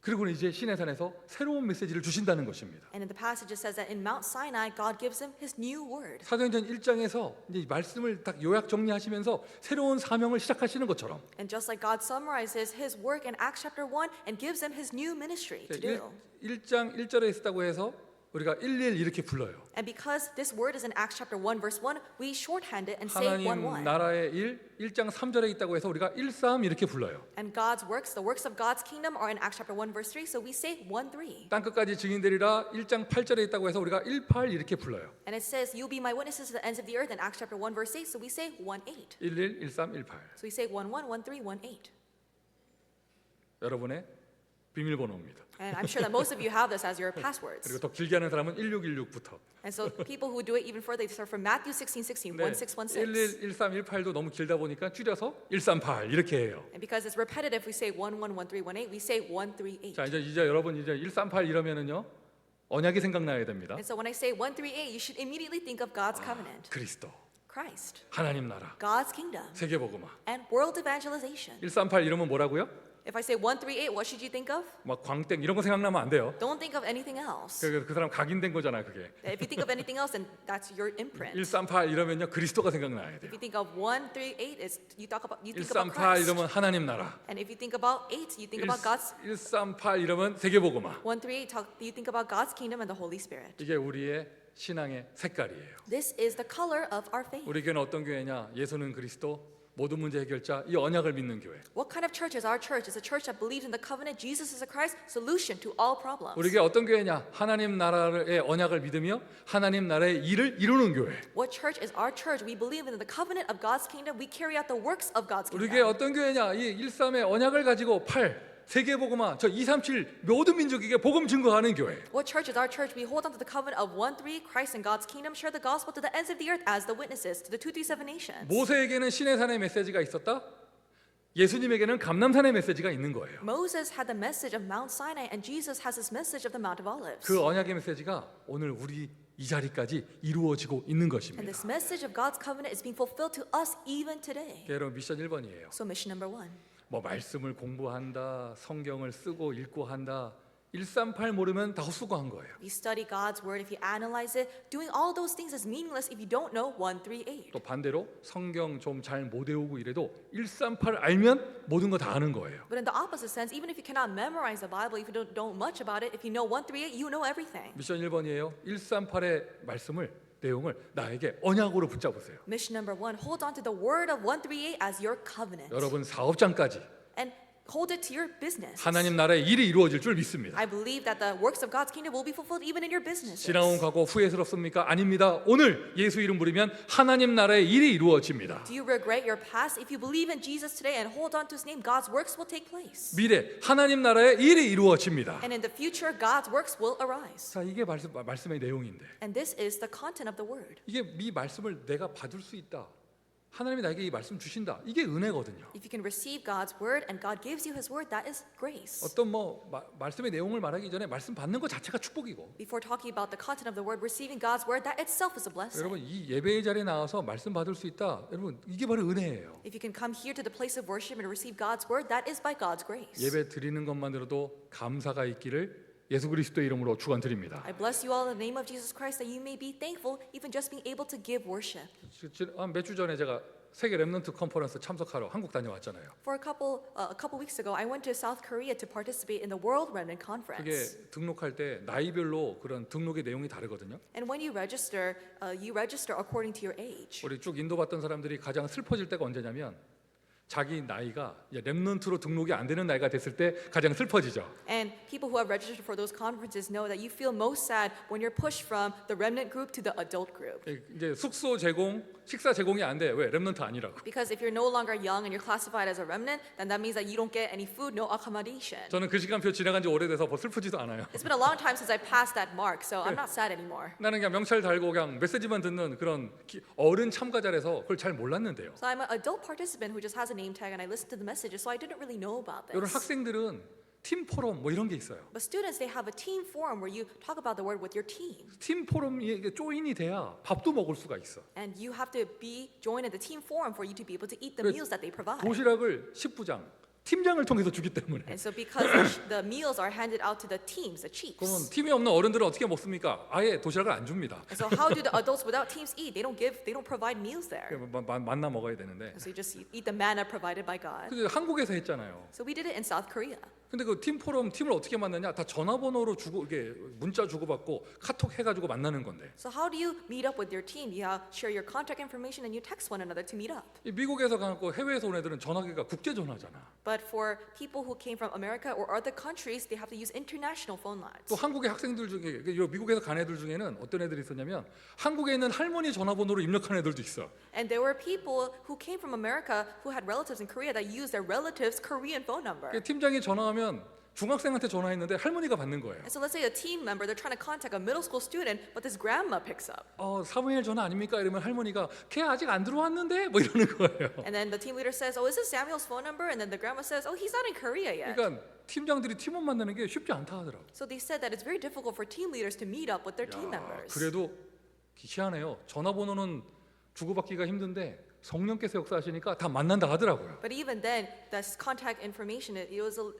[SPEAKER 2] 그리고 이제 시내산에서 새로운 메시지를 주신다는 것입니다.
[SPEAKER 3] And in the passage it says that in Mount Sinai, God gives him his new word.
[SPEAKER 2] 사도행전 1장에서 이제 말씀을 딱 요약 정리하시면서 새로운 사명을 시작하시는 것처럼
[SPEAKER 3] And just like God summarizes his work in Acts chapter 1 and gives him his new ministry to do.
[SPEAKER 2] 1장 1절에 있다고 해서 우리가 111 이렇게 불러요.
[SPEAKER 3] And because this word is in Acts chapter 1 verse 1, we shorthand it and say
[SPEAKER 2] 하나님
[SPEAKER 3] 1:1.
[SPEAKER 2] 나라의 1장 3절에 있다고 해서 우리가 1:3 이렇게 불러요.
[SPEAKER 3] And God's works, the works of God's kingdom are in Acts chapter 1 verse 3, so we say 1:3.
[SPEAKER 2] 땅끝까지 증인되리라 1장 8절에 있다고 해서 우리가 1:8 이렇게 불러요.
[SPEAKER 3] And it says, "You'll be my witnesses to the ends of the earth" in Acts chapter 1 verse 8, so we say 1:8.
[SPEAKER 2] 11, 13, 18.
[SPEAKER 3] So we say 1:1, 1:3, 1:8.
[SPEAKER 2] 여러분의 비밀번호입니다.
[SPEAKER 3] And I'm sure that most of you have this as your passwords.
[SPEAKER 2] 그리고 더 길게 하는 사람은 1616부터.
[SPEAKER 3] And so people who do it even further, they start from Matthew 16:16, 16:16.
[SPEAKER 2] 11, 13, 18도 너무 길다 보니까 줄여서 138 이렇게 해요.
[SPEAKER 3] And because it's repetitive, we say 1:1, 1:3, 1:8. We say 1:3, 8.
[SPEAKER 2] 자, 이제 여러분 이제 138 이러면은요. 언약이 생각나야 됩니다.
[SPEAKER 3] And so when I say 1:3, 8, you should immediately think of God's covenant,
[SPEAKER 2] 그리스도,
[SPEAKER 3] Christ,
[SPEAKER 2] 하나님 나라,
[SPEAKER 3] God's kingdom,
[SPEAKER 2] 세계복음화.
[SPEAKER 3] and world evangelization.
[SPEAKER 2] 138 이러면 뭐라고요?
[SPEAKER 3] If I say 1:3, 8, what should you think of?
[SPEAKER 2] 막 광땡 이런 거 생각나면 안 돼요.
[SPEAKER 3] Don't think of anything else.
[SPEAKER 2] 그 사람 각인된 거잖아, 그게.
[SPEAKER 3] If you think of anything else, then that's your imprint.
[SPEAKER 2] 138 이러면요. 그리스도가 생각나야 돼요.
[SPEAKER 3] If you think of 1:3, 8, you think about
[SPEAKER 2] 138
[SPEAKER 3] Christ.
[SPEAKER 2] 이러면 하나님 나라.
[SPEAKER 3] And if you think about 8, you think about God's
[SPEAKER 2] 138 이러면 세계복음화.
[SPEAKER 3] 1:3, 8, you think about God's kingdom and the Holy Spirit.
[SPEAKER 2] 이게 우리의 신앙의 색깔이에요.
[SPEAKER 3] This is the color of our faith.
[SPEAKER 2] 우리 교회는 어떤 교회냐? 예수는 그리스도, 모든 문제 해결자, 이 언약을 믿는 교회.
[SPEAKER 3] What kind of church is our church? It's a church that believes in the covenant. Jesus is a Christ solution to all problems.
[SPEAKER 2] 우리에게 어떤 교회냐? 하나님 나라의 언약을 믿으며 하나님 나라의 일을 이루는 교회.
[SPEAKER 3] What church is our church? We believe in the covenant of God's kingdom. We carry out the works of God's
[SPEAKER 2] 우리에게
[SPEAKER 3] kingdom.
[SPEAKER 2] 어떤 교회냐? 이 1.3의 언약을 가지고 8 세계복음화 저 237 모든 민족에게 복음 증거하는 교회.
[SPEAKER 3] What church is our church? We hold on to the covenant of 1-3, Christ and God's kingdom, share the gospel to the ends of the earth as the witnesses to the 237 nations.
[SPEAKER 2] 모세에게는 시내산의 메시지가 있었다. 예수님에게는 감람산의 메시지가 있는 거예요.
[SPEAKER 3] Moses had the message of Mount Sinai and Jesus has his message of the Mount of Olives.
[SPEAKER 2] 그 언약의 메시지가 오늘 우리 이 자리까지 이루어지고 있는
[SPEAKER 3] And
[SPEAKER 2] 것입니다.
[SPEAKER 3] this message of God's covenant is being fulfilled to us even today.
[SPEAKER 2] 여러분 미션 1번이에요.
[SPEAKER 3] So mission number 1.
[SPEAKER 2] 뭐 말씀을 공부한다, 성경을 쓰고 읽고 한다. 138 모르면 다 헛수고한 거예요.
[SPEAKER 3] If you study God's word, if you analyze it, doing all those things is meaningless if you don't know 1-3-8.
[SPEAKER 2] 또 반대로 성경 좀 잘 못 외우고 이래도 138 알면 모든 거 다 아는 거예요.
[SPEAKER 3] But in the opposite sense, even if you cannot memorize the Bible, if you don't know much about it, if you know 1-3-8, you know everything.
[SPEAKER 2] 미션 1번이에요. 138의 말씀을 내용을 나에게 언약으로 붙잡으세요.
[SPEAKER 3] Mission number 1, hold on to the word of 1-3-8 as your covenant.
[SPEAKER 2] 여러분 사업장까지
[SPEAKER 3] And hold it to your business.
[SPEAKER 2] 하나님 나라의 일이 이루어질 줄 믿습니다.
[SPEAKER 3] I believe that the works of God's kingdom will be fulfilled even in your businesses.
[SPEAKER 2] 지나온 과거 후회스럽습니까? 아닙니다. 오늘 예수 이름 부르면 하나님 나라의 일이 이루어집니다.
[SPEAKER 3] Do you regret your past? If you believe in Jesus today and hold on to his name, God's works will take place.
[SPEAKER 2] 미래 하나님 나라의 일이 이루어집니다.
[SPEAKER 3] And in the future, God's works will arise.
[SPEAKER 2] 자, 이게 말씀의 내용인데
[SPEAKER 3] And this is the content of the word.
[SPEAKER 2] 이게 이 말씀을 내가 받을 수 있다. 하나님이 나에게 이 말씀 주신다. 이게 은혜거든요.
[SPEAKER 3] If you can receive God's word and God gives you his word, that is grace.
[SPEAKER 2] 어떤 말씀의 내용을 말하기 전에 말씀 받는 것 자체가 축복이고
[SPEAKER 3] Before talking about the content of the word, receiving God's word, that itself is a blessing.
[SPEAKER 2] 여러분 이 예배의 자리에 나와서 말씀 받을 수 있다. 여러분 이게 바로 은혜예요.
[SPEAKER 3] If you can come here to the place of worship and receive God's word, that is by God's grace.
[SPEAKER 2] 예배 드리는 것만으로도 감사가 있기를 예수 그리스도의 이름으로 축원드립니다.
[SPEAKER 3] I bless you all in the name of Jesus Christ that you may be thankful even just being able to give worship.
[SPEAKER 2] 몇 주 전에 제가 세계 렘넌트 컨퍼런스 참석하러 한국 다녀왔잖아요.
[SPEAKER 3] For a couple weeks ago, I went to South Korea to participate in the World Remnant
[SPEAKER 2] 그게
[SPEAKER 3] Conference.
[SPEAKER 2] 등록할 때 나이별로 그런 등록의 내용이 다르거든요.
[SPEAKER 3] And when you register according to your age.
[SPEAKER 2] 우리 쭉 인도받던 사람들이 가장 슬퍼질 때가 언제냐면 자기 나이가 렘넌트로 등록이 안 되는 나이가 됐을 때 가장 슬퍼지죠.
[SPEAKER 3] And people who have registered for those conferences know that you feel most sad when you're pushed from the remnant group to the adult group.
[SPEAKER 2] 이제 숙소 제공, 식사 제공이 안 돼. 왜? 렘넌트 아니라고.
[SPEAKER 3] Because if you're no longer young and you're classified as a remnant, then that means that you don't get any food, no accommodation.
[SPEAKER 2] 저는 그 시간표 지나간 지 오래돼서 뭐 슬프지도 않아요.
[SPEAKER 3] It's been a long time since I passed that mark, so I'm not sad anymore.
[SPEAKER 2] 나는 그냥 명찰 달고 그냥 메시지만 듣는 그런 어른 참가자라서 그걸 잘 몰랐는데요.
[SPEAKER 3] So I'm an adult participant who just has a name tag and I listen to the messages, so I didn't really know about
[SPEAKER 2] 이런
[SPEAKER 3] this.
[SPEAKER 2] 학생들은 팀 포럼 뭐 이런 게 있어요.
[SPEAKER 3] But students, they have a team forum where you talk about the word with your team.
[SPEAKER 2] 팀 포럼이 조인이 돼야 밥도 먹을 수가 있어.
[SPEAKER 3] And you have to be joined in the team forum for you to be able to eat the meals that they provide.
[SPEAKER 2] 도시락을 10부장 팀장을 통해서 주기 때문에.
[SPEAKER 3] And so because the meals are handed out to the teams, the
[SPEAKER 2] 그러면
[SPEAKER 3] chiefs.
[SPEAKER 2] 팀이 없는 어른들은 어떻게 먹습니까? 아예 도시락을 안 줍니다.
[SPEAKER 3] And so how do the adults without teams eat? They don't provide meals there.
[SPEAKER 2] 만나 먹어야 되는데.
[SPEAKER 3] So you just eat the manna provided by God.
[SPEAKER 2] 근데 한국에서 했잖아요.
[SPEAKER 3] So we did it in South Korea.
[SPEAKER 2] 근데 그 팀 포럼 팀을 어떻게 만나냐? 다 전화번호로 주고 이게 문자 주고받고 카톡 해가지고 만나는 건데.
[SPEAKER 3] So how do you meet up with your team? You share your contact information and you text one another to meet up.
[SPEAKER 2] 이 미국에서 가고 해외에서 온 애들은 전화기가 국제 전화잖아.
[SPEAKER 3] But for people who came from America or other countries, they have to use international phone lines.
[SPEAKER 2] 또 한국의 학생들 중에 미국에서 간 애들 중에는 어떤 애들이 있었냐면 한국에 있는 할머니 전화번호로 입력한 애들도 있어.
[SPEAKER 3] And there were people who came from America who had relatives in Korea that used their relatives' Korean phone number.
[SPEAKER 2] 팀장이 전화하면 중학생한테 전화했는데 할머니가 받는 거예요.
[SPEAKER 3] And so let's say a team member, they're trying to contact a middle school student, but this grandma picks up.
[SPEAKER 2] 사무엘 전화 아닙니까? 이러면 할머니가 걔 아직 안 들어왔는데 뭐 이러는 거예요.
[SPEAKER 3] And then the team leader says, "Oh, is this Samuel's phone number?" And then the grandma says, "Oh, he's not in Korea yet."
[SPEAKER 2] 그러니까 팀장들이 팀원 만나는 게 쉽지 않다 하더라고.
[SPEAKER 3] So they said that it's very difficult for team leaders to meet up with their team members.
[SPEAKER 2] 그래도 희한해요. 전화번호는 주고받기가 힘든데 성령께서 역사하시니까 다 만난다 하더라고요.
[SPEAKER 3] But even then, this contact information, it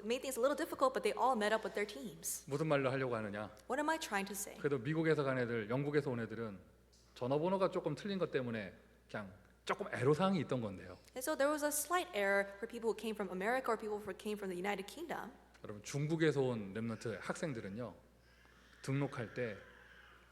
[SPEAKER 3] made things a little difficult, but they all met up with their teams.
[SPEAKER 2] 무슨 말로 하려고 하느냐?
[SPEAKER 3] What am I trying to say?
[SPEAKER 2] 그래도 미국에서 간 애들, 영국에서 온 애들은 전화번호가 조금 틀린 것 때문에 그냥 조금 애로사항이 있던 건데요.
[SPEAKER 3] And so there was a slight error for people who came from America or people who came from the United Kingdom.
[SPEAKER 2] 여러분 중국에서 온 렘넌트 학생들은요 등록할 때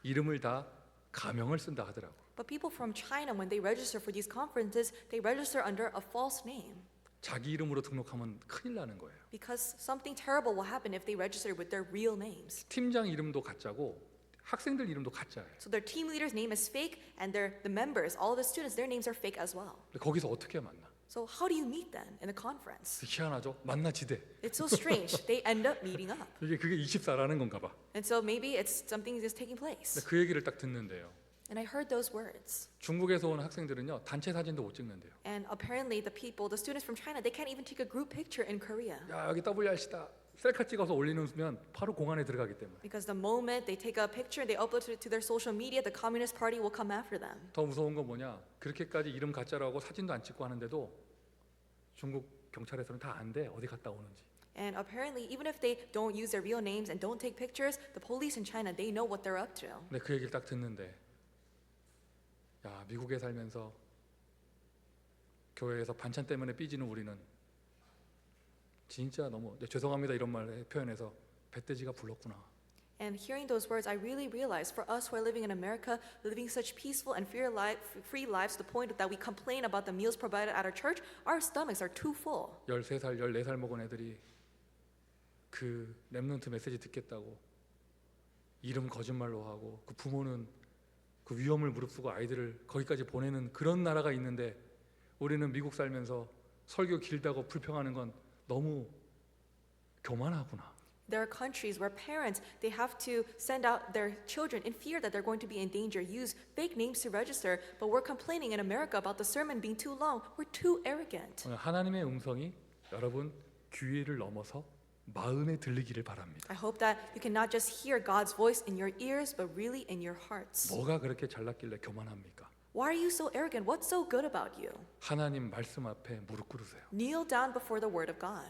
[SPEAKER 2] 이름을 다 가명을 쓴다 하더라고.
[SPEAKER 3] But people from China, when they register for these conferences, they register under a false name
[SPEAKER 2] 자기 이름으로 등록하면 큰일 나는 거예요.
[SPEAKER 3] because something terrible will happen if they register with their real names.
[SPEAKER 2] 팀장 이름도 가짜고 학생들 이름도 가짜예요.
[SPEAKER 3] So their team leader's name is fake, and the members, all of the students, their names are fake as well.
[SPEAKER 2] 근데 거기서 어떻게 만나?
[SPEAKER 3] So how do you meet then in a conference?
[SPEAKER 2] 희한하죠. 만나지대.
[SPEAKER 3] It's so strange. They end up meeting up.
[SPEAKER 2] 그게 24라는 건가 봐.
[SPEAKER 3] And so maybe it's something is taking place.
[SPEAKER 2] 근데 그 얘기를 딱 듣는데요.
[SPEAKER 3] And I heard those words.
[SPEAKER 2] 중국에서 온 학생들은요 단체 사진도 못 찍는데요.
[SPEAKER 3] And apparently the students from China, they can't even take a group picture in Korea.
[SPEAKER 2] 야 여기 WRC다. 셀카 찍어서 올리면 바로 공안에 들어가기 때문에.
[SPEAKER 3] Because the moment they take a picture and they upload it to their social media, the Communist Party will come after them.
[SPEAKER 2] 더 무서운 건 뭐냐? 그렇게까지 이름 가짜로 하고 사진도 안 찍고 하는데도 중국 경찰에서는 다 안 돼. 어디 갔다 오는지.
[SPEAKER 3] And apparently, even if they don't use their real names and don't take pictures, the police in China, they know what they're up to.
[SPEAKER 2] 근데 그 얘기를 딱 듣는데 야 미국에 살면서 교회에서 반찬 때문에 삐지는 우리는 진짜 너무 죄송합니다 이런 말 표현해서 배돼지가 불렀구나.
[SPEAKER 3] And hearing those words, I really realized for us who are living in America, living such peaceful and free lives to the point that we complain about the meals provided at our church, our stomachs are too full.
[SPEAKER 2] 13살, 14살 먹은 애들이 그 렘넌트 메시지 듣겠다고 이름 거짓말로 하고 그 부모는 그 위험을 무릅쓰고 아이들을 거기까지 보내는 그런 나라가 있는데 우리는 미국 살면서 설교 길다고 불평하는 건 너무 교만하구나.
[SPEAKER 3] There are countries where parents, they have to send out their children in fear that they're going to be in danger, use fake names to register, but we're complaining in America about the sermon being too long. We're too arrogant.
[SPEAKER 2] 오늘 하나님의 음성이 여러분 귀를 넘어서 마음에 들리기를 바랍니다.
[SPEAKER 3] I hope that you can not just hear God's voice in your ears, but really in your hearts.
[SPEAKER 2] 뭐가 그렇게 잘났길래 교만합니까?
[SPEAKER 3] Why are you so arrogant? What's so good about you?
[SPEAKER 2] 하나님 말씀 앞에 무릎 꿇으세요.
[SPEAKER 3] Kneel down before the word of God.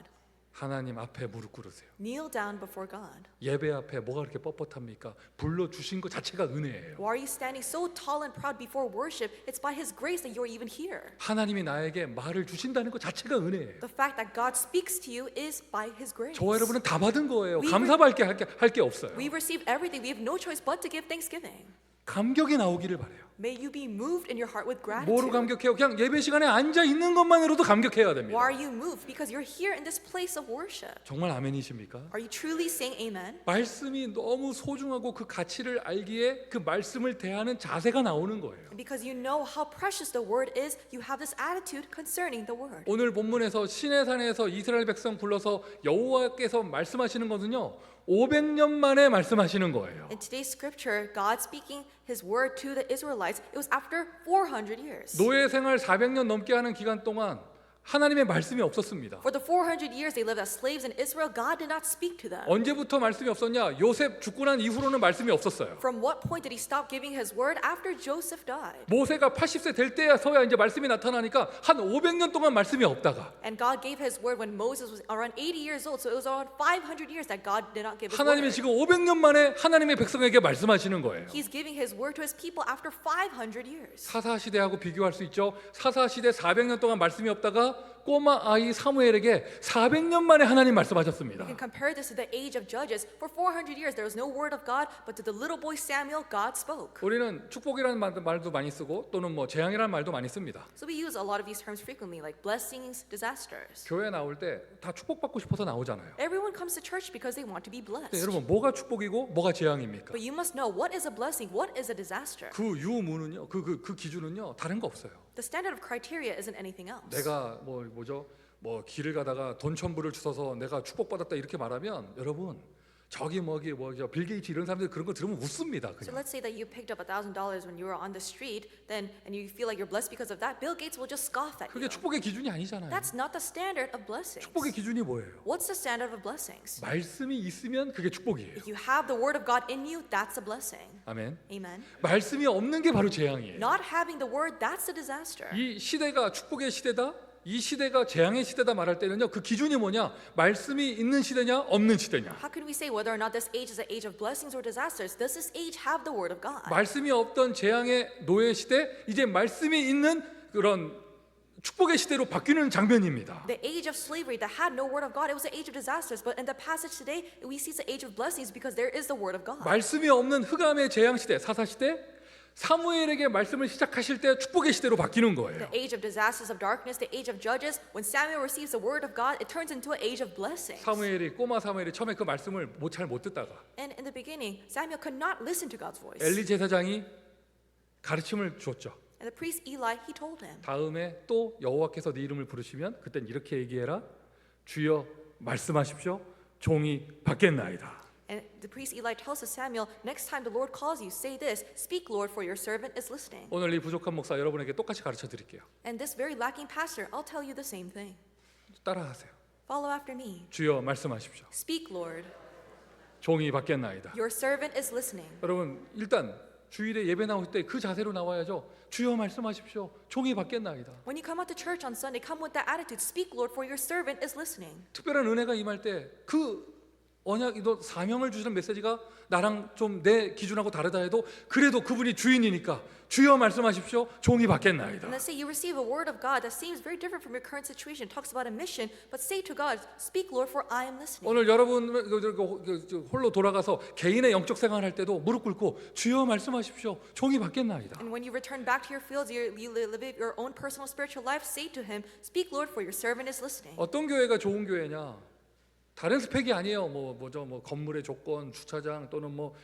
[SPEAKER 2] 하나님 앞에 무릎 꿇으세요.
[SPEAKER 3] Kneel down before God.
[SPEAKER 2] 예배 앞에 뭐가 그렇게 뻣뻣합니까? 불러 주신 것 자체가 은혜예요.
[SPEAKER 3] Why are you standing so tall and proud before worship? It's by His grace that you're even here.
[SPEAKER 2] 하나님이 나에게 말을 주신다는 것 자체가 은혜예요.
[SPEAKER 3] The fact that God speaks to you is by His grace.
[SPEAKER 2] 저와 여러분은 다 받은 거예요.
[SPEAKER 3] We
[SPEAKER 2] 감사밖에 할 게 없어요.
[SPEAKER 3] We've received everything. We have no choice but to give thanksgiving.
[SPEAKER 2] 감격이 나오기를 바래요.
[SPEAKER 3] May you be moved in your heart with
[SPEAKER 2] 뭐로
[SPEAKER 3] gratitude.
[SPEAKER 2] 감격해요? 그냥 예배 시간에 앉아 있는 것만으로도 감격해야 됩니다.
[SPEAKER 3] Why are you moved? Because you're here in this place of worship.
[SPEAKER 2] 정말 아멘이십니까?
[SPEAKER 3] Are you truly saying amen?
[SPEAKER 2] 말씀이 너무 소중하고 그 가치를 알기에 그 말씀을 대하는 자세가 나오는 거예요.
[SPEAKER 3] Because you know how precious the word is, you have this attitude concerning the word.
[SPEAKER 2] 오늘 본문에서 시내산에서 이스라엘 백성 불러서 여호와께서 말씀하시는 것은요 500년 만에 말씀하시는 거예요.
[SPEAKER 3] In today's scripture, God speaking His word to the Israelites, it was after 400 years.
[SPEAKER 2] 노예 생활 400년 넘게 하는 기간 동안 하나님의 말씀이 없었습니다.
[SPEAKER 3] For the 400 years they lived as slaves in Israel, God did not speak to them.
[SPEAKER 2] 언제부터 말씀이 없었냐? 요셉 죽고 난 이후로는 말씀이 없었어요.
[SPEAKER 3] From what point did He stop giving His word? After Joseph died.
[SPEAKER 2] 모세가 80세 될 때서야 이제 말씀이 나타나니까 한 500년 동안 말씀이 없다가
[SPEAKER 3] And God gave His word when Moses was around 80 years old, so it was around 500 years that God did not give His
[SPEAKER 2] 하나님이
[SPEAKER 3] word.
[SPEAKER 2] 지금 500년 만에 하나님의 백성에게 말씀하시는 거예요.
[SPEAKER 3] He's giving His word to His people after 500 years.
[SPEAKER 2] 사사 시대하고 비교할 수 있죠. 사사 시대 400년 동안 말씀이 없다가 꼬마 아이 사무엘에게 400년 만에 하나님 말씀하셨습니다.
[SPEAKER 3] You can compare this to the age of Judges. For 400 years there was no word of God, but to the little boy Samuel, God spoke.
[SPEAKER 2] 우리는 축복이라는 말도 많이 쓰고 또는 뭐 재앙이라는 말도 많이 씁니다.
[SPEAKER 3] So we use a lot of these terms frequently, like blessings, disasters.
[SPEAKER 2] 교회 나올 때 다 축복받고 싶어서 나오잖아요.
[SPEAKER 3] Everyone comes to church because they want to be
[SPEAKER 2] 근데
[SPEAKER 3] blessed.
[SPEAKER 2] 여러분 뭐가 축복이고 뭐가 재앙입니까?
[SPEAKER 3] But you must know what is a blessing, what is a disaster.
[SPEAKER 2] 그 유무는요, 그 기준은요 다른 거 없어요.
[SPEAKER 3] The standard of criteria isn't anything else.
[SPEAKER 2] 내가 뭐 길을 가다가 돈 1,000불을 주셔서 내가 축복받았다 이렇게 말하면 여러분 저기 빌 게이츠 이런 사람들 그런 거 들으면 웃습니다.
[SPEAKER 3] So
[SPEAKER 2] 그냥.
[SPEAKER 3] let's say that you picked up $1,000 when you were on the street, and you feel like you're blessed because of that. Bill Gates will just scoff at
[SPEAKER 2] 그게
[SPEAKER 3] you.
[SPEAKER 2] 축복의 기준이 아니잖아요.
[SPEAKER 3] That's not the standard of blessings.
[SPEAKER 2] 축복의 기준이 뭐예요?
[SPEAKER 3] What's the standard of blessings?
[SPEAKER 2] 말씀이 있으면 그게 축복이에요.
[SPEAKER 3] If you have the word of God in you, that's a blessing.
[SPEAKER 2] 아멘.
[SPEAKER 3] Amen.
[SPEAKER 2] 말씀이 없는 게 바로 재앙이에요.
[SPEAKER 3] Not having the word, that's a disaster.
[SPEAKER 2] 이 시대가 축복의 시대다, 이 시대가 재앙의 시대다 말할 때는요, 그 기준이 뭐냐? 말씀이 있는 시대냐, 없는 시대냐?
[SPEAKER 3] How can we say whether or not this age is an age of blessings or disasters? Does this age have the word of God?
[SPEAKER 2] 말씀이 없던 재앙의 노예 시대, 이제 말씀이 있는 그런 축복의 시대로 바뀌는 장면입니다.
[SPEAKER 3] The age of slavery that had no word of God, it was the age of disasters. But in the passage today, we see the age of blessings because there is the word of God.
[SPEAKER 2] 말씀이 없는 흑암의 재앙 시대, 사사 시대, 사무엘에게 말씀을 시작하실 때 축복의 시대로 바뀌는 거예요.
[SPEAKER 3] The age of disasters of darkness, the age of judges, when Samuel receives the word of God, it turns into an age of blessings.
[SPEAKER 2] 꼬마 사무엘이 처음에 그 말씀을 잘 못 듣다가
[SPEAKER 3] And in the beginning, Samuel could not listen to God's voice.
[SPEAKER 2] 엘리 제사장이 가르침을 줬죠.
[SPEAKER 3] And the priest Eli, he told him,
[SPEAKER 2] 다음에 또 여호와께서 네 이름을 부르시면 그땐 이렇게 얘기해라. 주여 말씀하십시오. 종이 받겠나이다.
[SPEAKER 3] and the priest Eli tells to Samuel, next time the Lord calls you, say this, speak Lord, for your servant is listening.
[SPEAKER 2] 오늘 이 부족한 목사 여러분에게 똑같이 가르쳐 드릴게요.
[SPEAKER 3] And this very lacking pastor, I'll tell you the same thing.
[SPEAKER 2] 따라하세요.
[SPEAKER 3] Follow after me.
[SPEAKER 2] 주여 말씀하십시오.
[SPEAKER 3] Speak Lord,
[SPEAKER 2] 종이 받겠나이다.
[SPEAKER 3] your servant is listening.
[SPEAKER 2] 여러분 일단 주일에 예배 나올 때 그 자세로 나와야죠. 주여 말씀하십시오. 종이 받겠나이다.
[SPEAKER 3] When you come out to church on Sunday, come with that attitude, speak Lord, for your servant is listening.
[SPEAKER 2] 특별한 은혜가 임할 때 그 언약이도 사명을 주시는 메시지가 나랑 좀 내 기준하고 다르다 해도 그래도 그분이 주인이니까 주여 말씀하십시오. 종이 받겠나이다.
[SPEAKER 3] And let's say you receive a word of God that seems very different from your current situation. It talks about a mission, but say to God, speak Lord, for I am listening.
[SPEAKER 2] 오늘 여러분 홀로 돌아가서 개인의 영적 생활할 때도 무릎 꿇고 주여 말씀하십시오. 종이 받겠나이다.
[SPEAKER 3] And when you return back to your fields, you live your own personal spiritual life, say to him, speak Lord, for your servant is listening.
[SPEAKER 2] 어떤 교회가 좋은 교회냐? 다른 스펙이 아니에요. 뭐 건물의 조건, 주차장 또는 뭐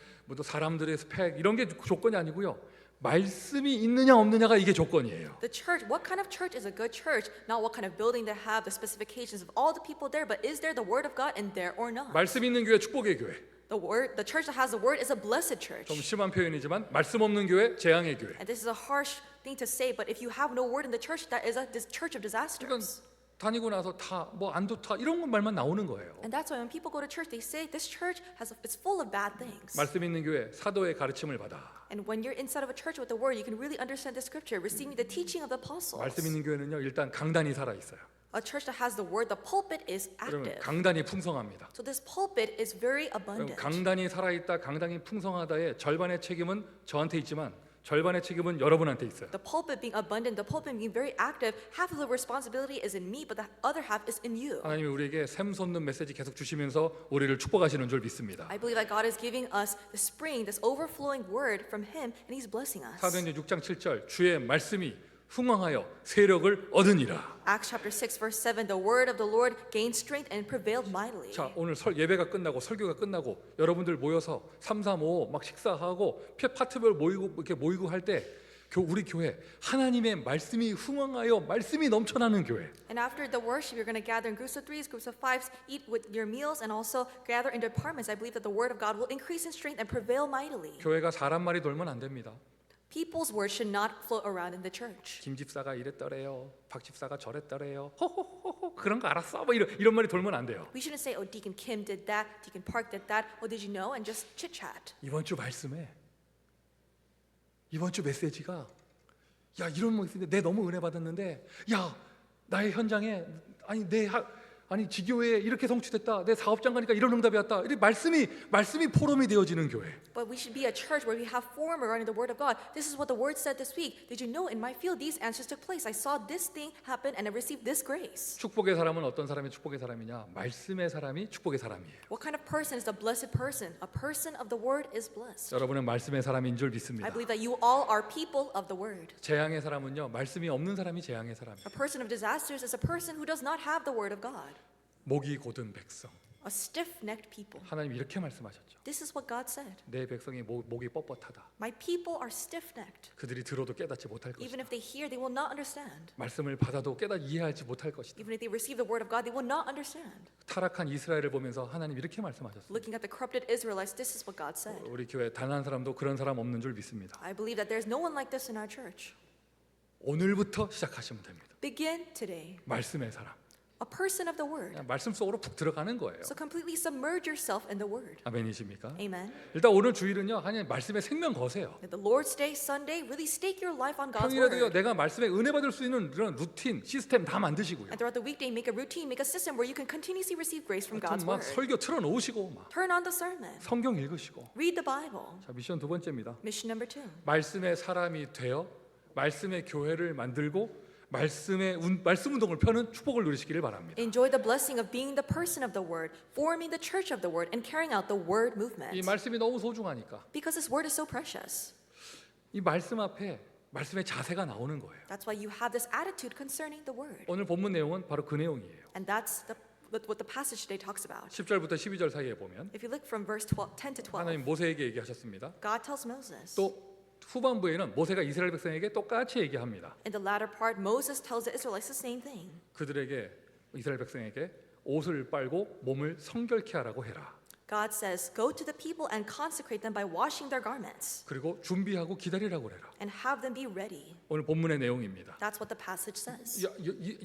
[SPEAKER 2] 사람들의 스펙 이런 게 조건이 아니고요. 말씀이 있느냐 없느냐가 이게 조건이에요.
[SPEAKER 3] The church, what kind of church is a good church? Not what kind of building they have, the specifications of all the people there, but is there the word of God in there or not?
[SPEAKER 2] 말씀 있는 교회 축복의 교회.
[SPEAKER 3] The church that has the word is a blessed church.
[SPEAKER 2] 좀 심한 표현이지만 말씀 없는 교회 재앙의 교회.
[SPEAKER 3] And this is a harsh thing to say, but if you have no word in the church, that is this church of
[SPEAKER 2] 그러니까
[SPEAKER 3] disasters.
[SPEAKER 2] 다니고 나서 다 뭐 안 좋다 이런 것 말만 나오는 거예요.
[SPEAKER 3] And that's why when people go to church, they say this church it's full of bad things.
[SPEAKER 2] 말씀 있는 교회 사도의 가르침을 받아.
[SPEAKER 3] And when you're inside of a church with the word, you can really understand the scripture, receiving the teaching of the apostles.
[SPEAKER 2] 말씀 있는 교회는요 일단 강단이 살아 있어요.
[SPEAKER 3] A church that has the word, the pulpit is
[SPEAKER 2] 그러면
[SPEAKER 3] active.
[SPEAKER 2] 강단이 풍성합니다.
[SPEAKER 3] So this pulpit is very
[SPEAKER 2] 그럼
[SPEAKER 3] abundant.
[SPEAKER 2] 강단이 살아 있다, 강단이 풍성하다의 절반의 책임은 저한테 있지만 절반의 책임은 여러분한테 있어요.
[SPEAKER 3] The pulpit being abundant, the pulpit being very active, half of the responsibility is in me, but the other half is in you.
[SPEAKER 2] 하나님이 우리에게 샘솟는 메시지 계속 주시면서 우리를 축복하시는 줄 믿습니다.
[SPEAKER 3] I believe that God is giving us the spring, this overflowing word from Him, and He's blessing us.
[SPEAKER 2] 사도행전 6장 7절 주의 말씀이 흥왕하여 세력을 얻으니라.
[SPEAKER 3] Acts chapter 6 verse 7, the word of the Lord gained strength and prevailed mightily.
[SPEAKER 2] 자, 오늘 예배가 끝나고 설교가 끝나고 여러분들 모여서 3, 4, 5 막 식사하고 파트별 모이고 할 때 우리 교회 하나님의 말씀이 흥왕하여 말씀이 넘쳐나는 교회.
[SPEAKER 3] And after the worship, you're going to gather in groups of threes, groups of fives, eat with your meals, and also gather in departments. I believe that the word of God will increase in strength and prevail mightily.
[SPEAKER 2] 교회가 사람 말이 돌면 안 됩니다.
[SPEAKER 3] People's words should not float around in the church.
[SPEAKER 2] 김 집사가 이랬더래요. 박 집사가 저랬더래요. 호호호호 그런 거 알았어. 뭐 이런 말이 돌면 안 돼요.
[SPEAKER 3] We shouldn't say, oh, Deacon Kim did that, Deacon Park did that, oh, did you know? And just chit chat.
[SPEAKER 2] 이번 주 말씀에 이번 주 메시지가 야 이런 뭐 있는데 내 너무 은혜 받았는데 야 나의 현장에 아니 지교회에 이렇게 성취됐다. 내 사업장 가니까 이런 응답이 왔다. 이 말씀이 포럼이 되어지는 교회.
[SPEAKER 3] But we should be a church where we have forum regarding the word of God. This is what the word said this week. Did you know in my field these answers took place? I saw this thing happen and I received this grace.
[SPEAKER 2] 축복의 사람은 어떤 사람이 축복의 사람이냐? 말씀의 사람이 축복의 사람이에요.
[SPEAKER 3] What kind of person is the blessed person? A person of the word is blessed.
[SPEAKER 2] 여러분은 말씀의 사람인 줄
[SPEAKER 3] I
[SPEAKER 2] 믿습니다.
[SPEAKER 3] believe that you all are people of the word.
[SPEAKER 2] 재앙의 사람은요 말씀이 없는 사람이 재앙의 사람이에요.
[SPEAKER 3] A person of disasters is a person who does not have the word of God.
[SPEAKER 2] 목이 곧은 백성.
[SPEAKER 3] A stiff-necked people.
[SPEAKER 2] 하나님 이렇게 말씀하셨죠.
[SPEAKER 3] This is what God said.
[SPEAKER 2] 내 백성이 목이 뻣뻣하다.
[SPEAKER 3] My people are stiff-necked.
[SPEAKER 2] 그들이 들어도 깨닫지 못할 것이다.
[SPEAKER 3] Even if they hear, they will not understand.
[SPEAKER 2] 말씀을 받아도 이해하지 못할 것이다.
[SPEAKER 3] Even if they receive the word of God, they will not understand.
[SPEAKER 2] 타락한 이스라엘을 보면서 하나님 이렇게 말씀하셨어요.
[SPEAKER 3] Looking at the corrupted Israelites, this is what God said.
[SPEAKER 2] 우리 교회 단 한 사람도 그런 사람 없는 줄 믿습니다.
[SPEAKER 3] I believe that there's no one like this in our church.
[SPEAKER 2] 오늘부터 시작하시면 됩니다.
[SPEAKER 3] Begin today.
[SPEAKER 2] 말씀의 사람.
[SPEAKER 3] A person of the word.
[SPEAKER 2] 그냥 말씀 속으로 푹 들어가는 거예요.
[SPEAKER 3] So completely submerge yourself in the word.
[SPEAKER 2] 아멘이십니까?
[SPEAKER 3] Amen.
[SPEAKER 2] 일단 오늘 주일은요 하나님 말씀의 생명 거세요.
[SPEAKER 3] The Lord's Day, Sunday, really stake your life on God's
[SPEAKER 2] 평일에도요
[SPEAKER 3] word.
[SPEAKER 2] 내가 말씀에 은혜 받을 수 있는 그런 루틴, 시스템 다 만드시고요.
[SPEAKER 3] And throughout the weekday, make a routine, make a system where you can continuously receive grace from God's
[SPEAKER 2] 막
[SPEAKER 3] word.
[SPEAKER 2] 설교 틀어놓으시고 막
[SPEAKER 3] Turn on the sermon.
[SPEAKER 2] 성경 읽으시고.
[SPEAKER 3] Read the Bible.
[SPEAKER 2] 자 미션 두 번째입니다.
[SPEAKER 3] Mission number 2.
[SPEAKER 2] 말씀의 사람이 되어 말씀의 교회를 만들고 말씀 운동을 펴는 축복을 누리시기를 바랍니다.
[SPEAKER 3] Enjoy the blessing of being the person of the word, forming the church of the word, and carrying out the word movement.
[SPEAKER 2] 이 말씀이 너무 소중하니까
[SPEAKER 3] Because this word is so precious.
[SPEAKER 2] 이 말씀 앞에 말씀의 자세가 나오는 거예요.
[SPEAKER 3] That's why you have this attitude concerning the word.
[SPEAKER 2] 오늘 본문 내용은 바로 그 내용이에요.
[SPEAKER 3] And that's what the passage today talks about.
[SPEAKER 2] 10절부터 12절 사이에 보면
[SPEAKER 3] If you look from verse 10 to 12,
[SPEAKER 2] 하나님 모세에게 얘기하셨습니다.
[SPEAKER 3] God tells Moses.
[SPEAKER 2] 또 후반부에는 모세가 이스라엘 백성에게 똑같이 얘기합니다.
[SPEAKER 3] In the latter part, Moses tells the Israelites the same thing.
[SPEAKER 2] 그들에게 이스라엘 백성에게 옷을 빨고 몸을 성결케 하라고 해라.
[SPEAKER 3] God says, "Go to the people and consecrate them by washing their garments
[SPEAKER 2] 그리고 준비하고 기다리라고 해라.
[SPEAKER 3] and have them be ready."
[SPEAKER 2] 오늘 본문의 내용입니다.
[SPEAKER 3] That's what the passage says.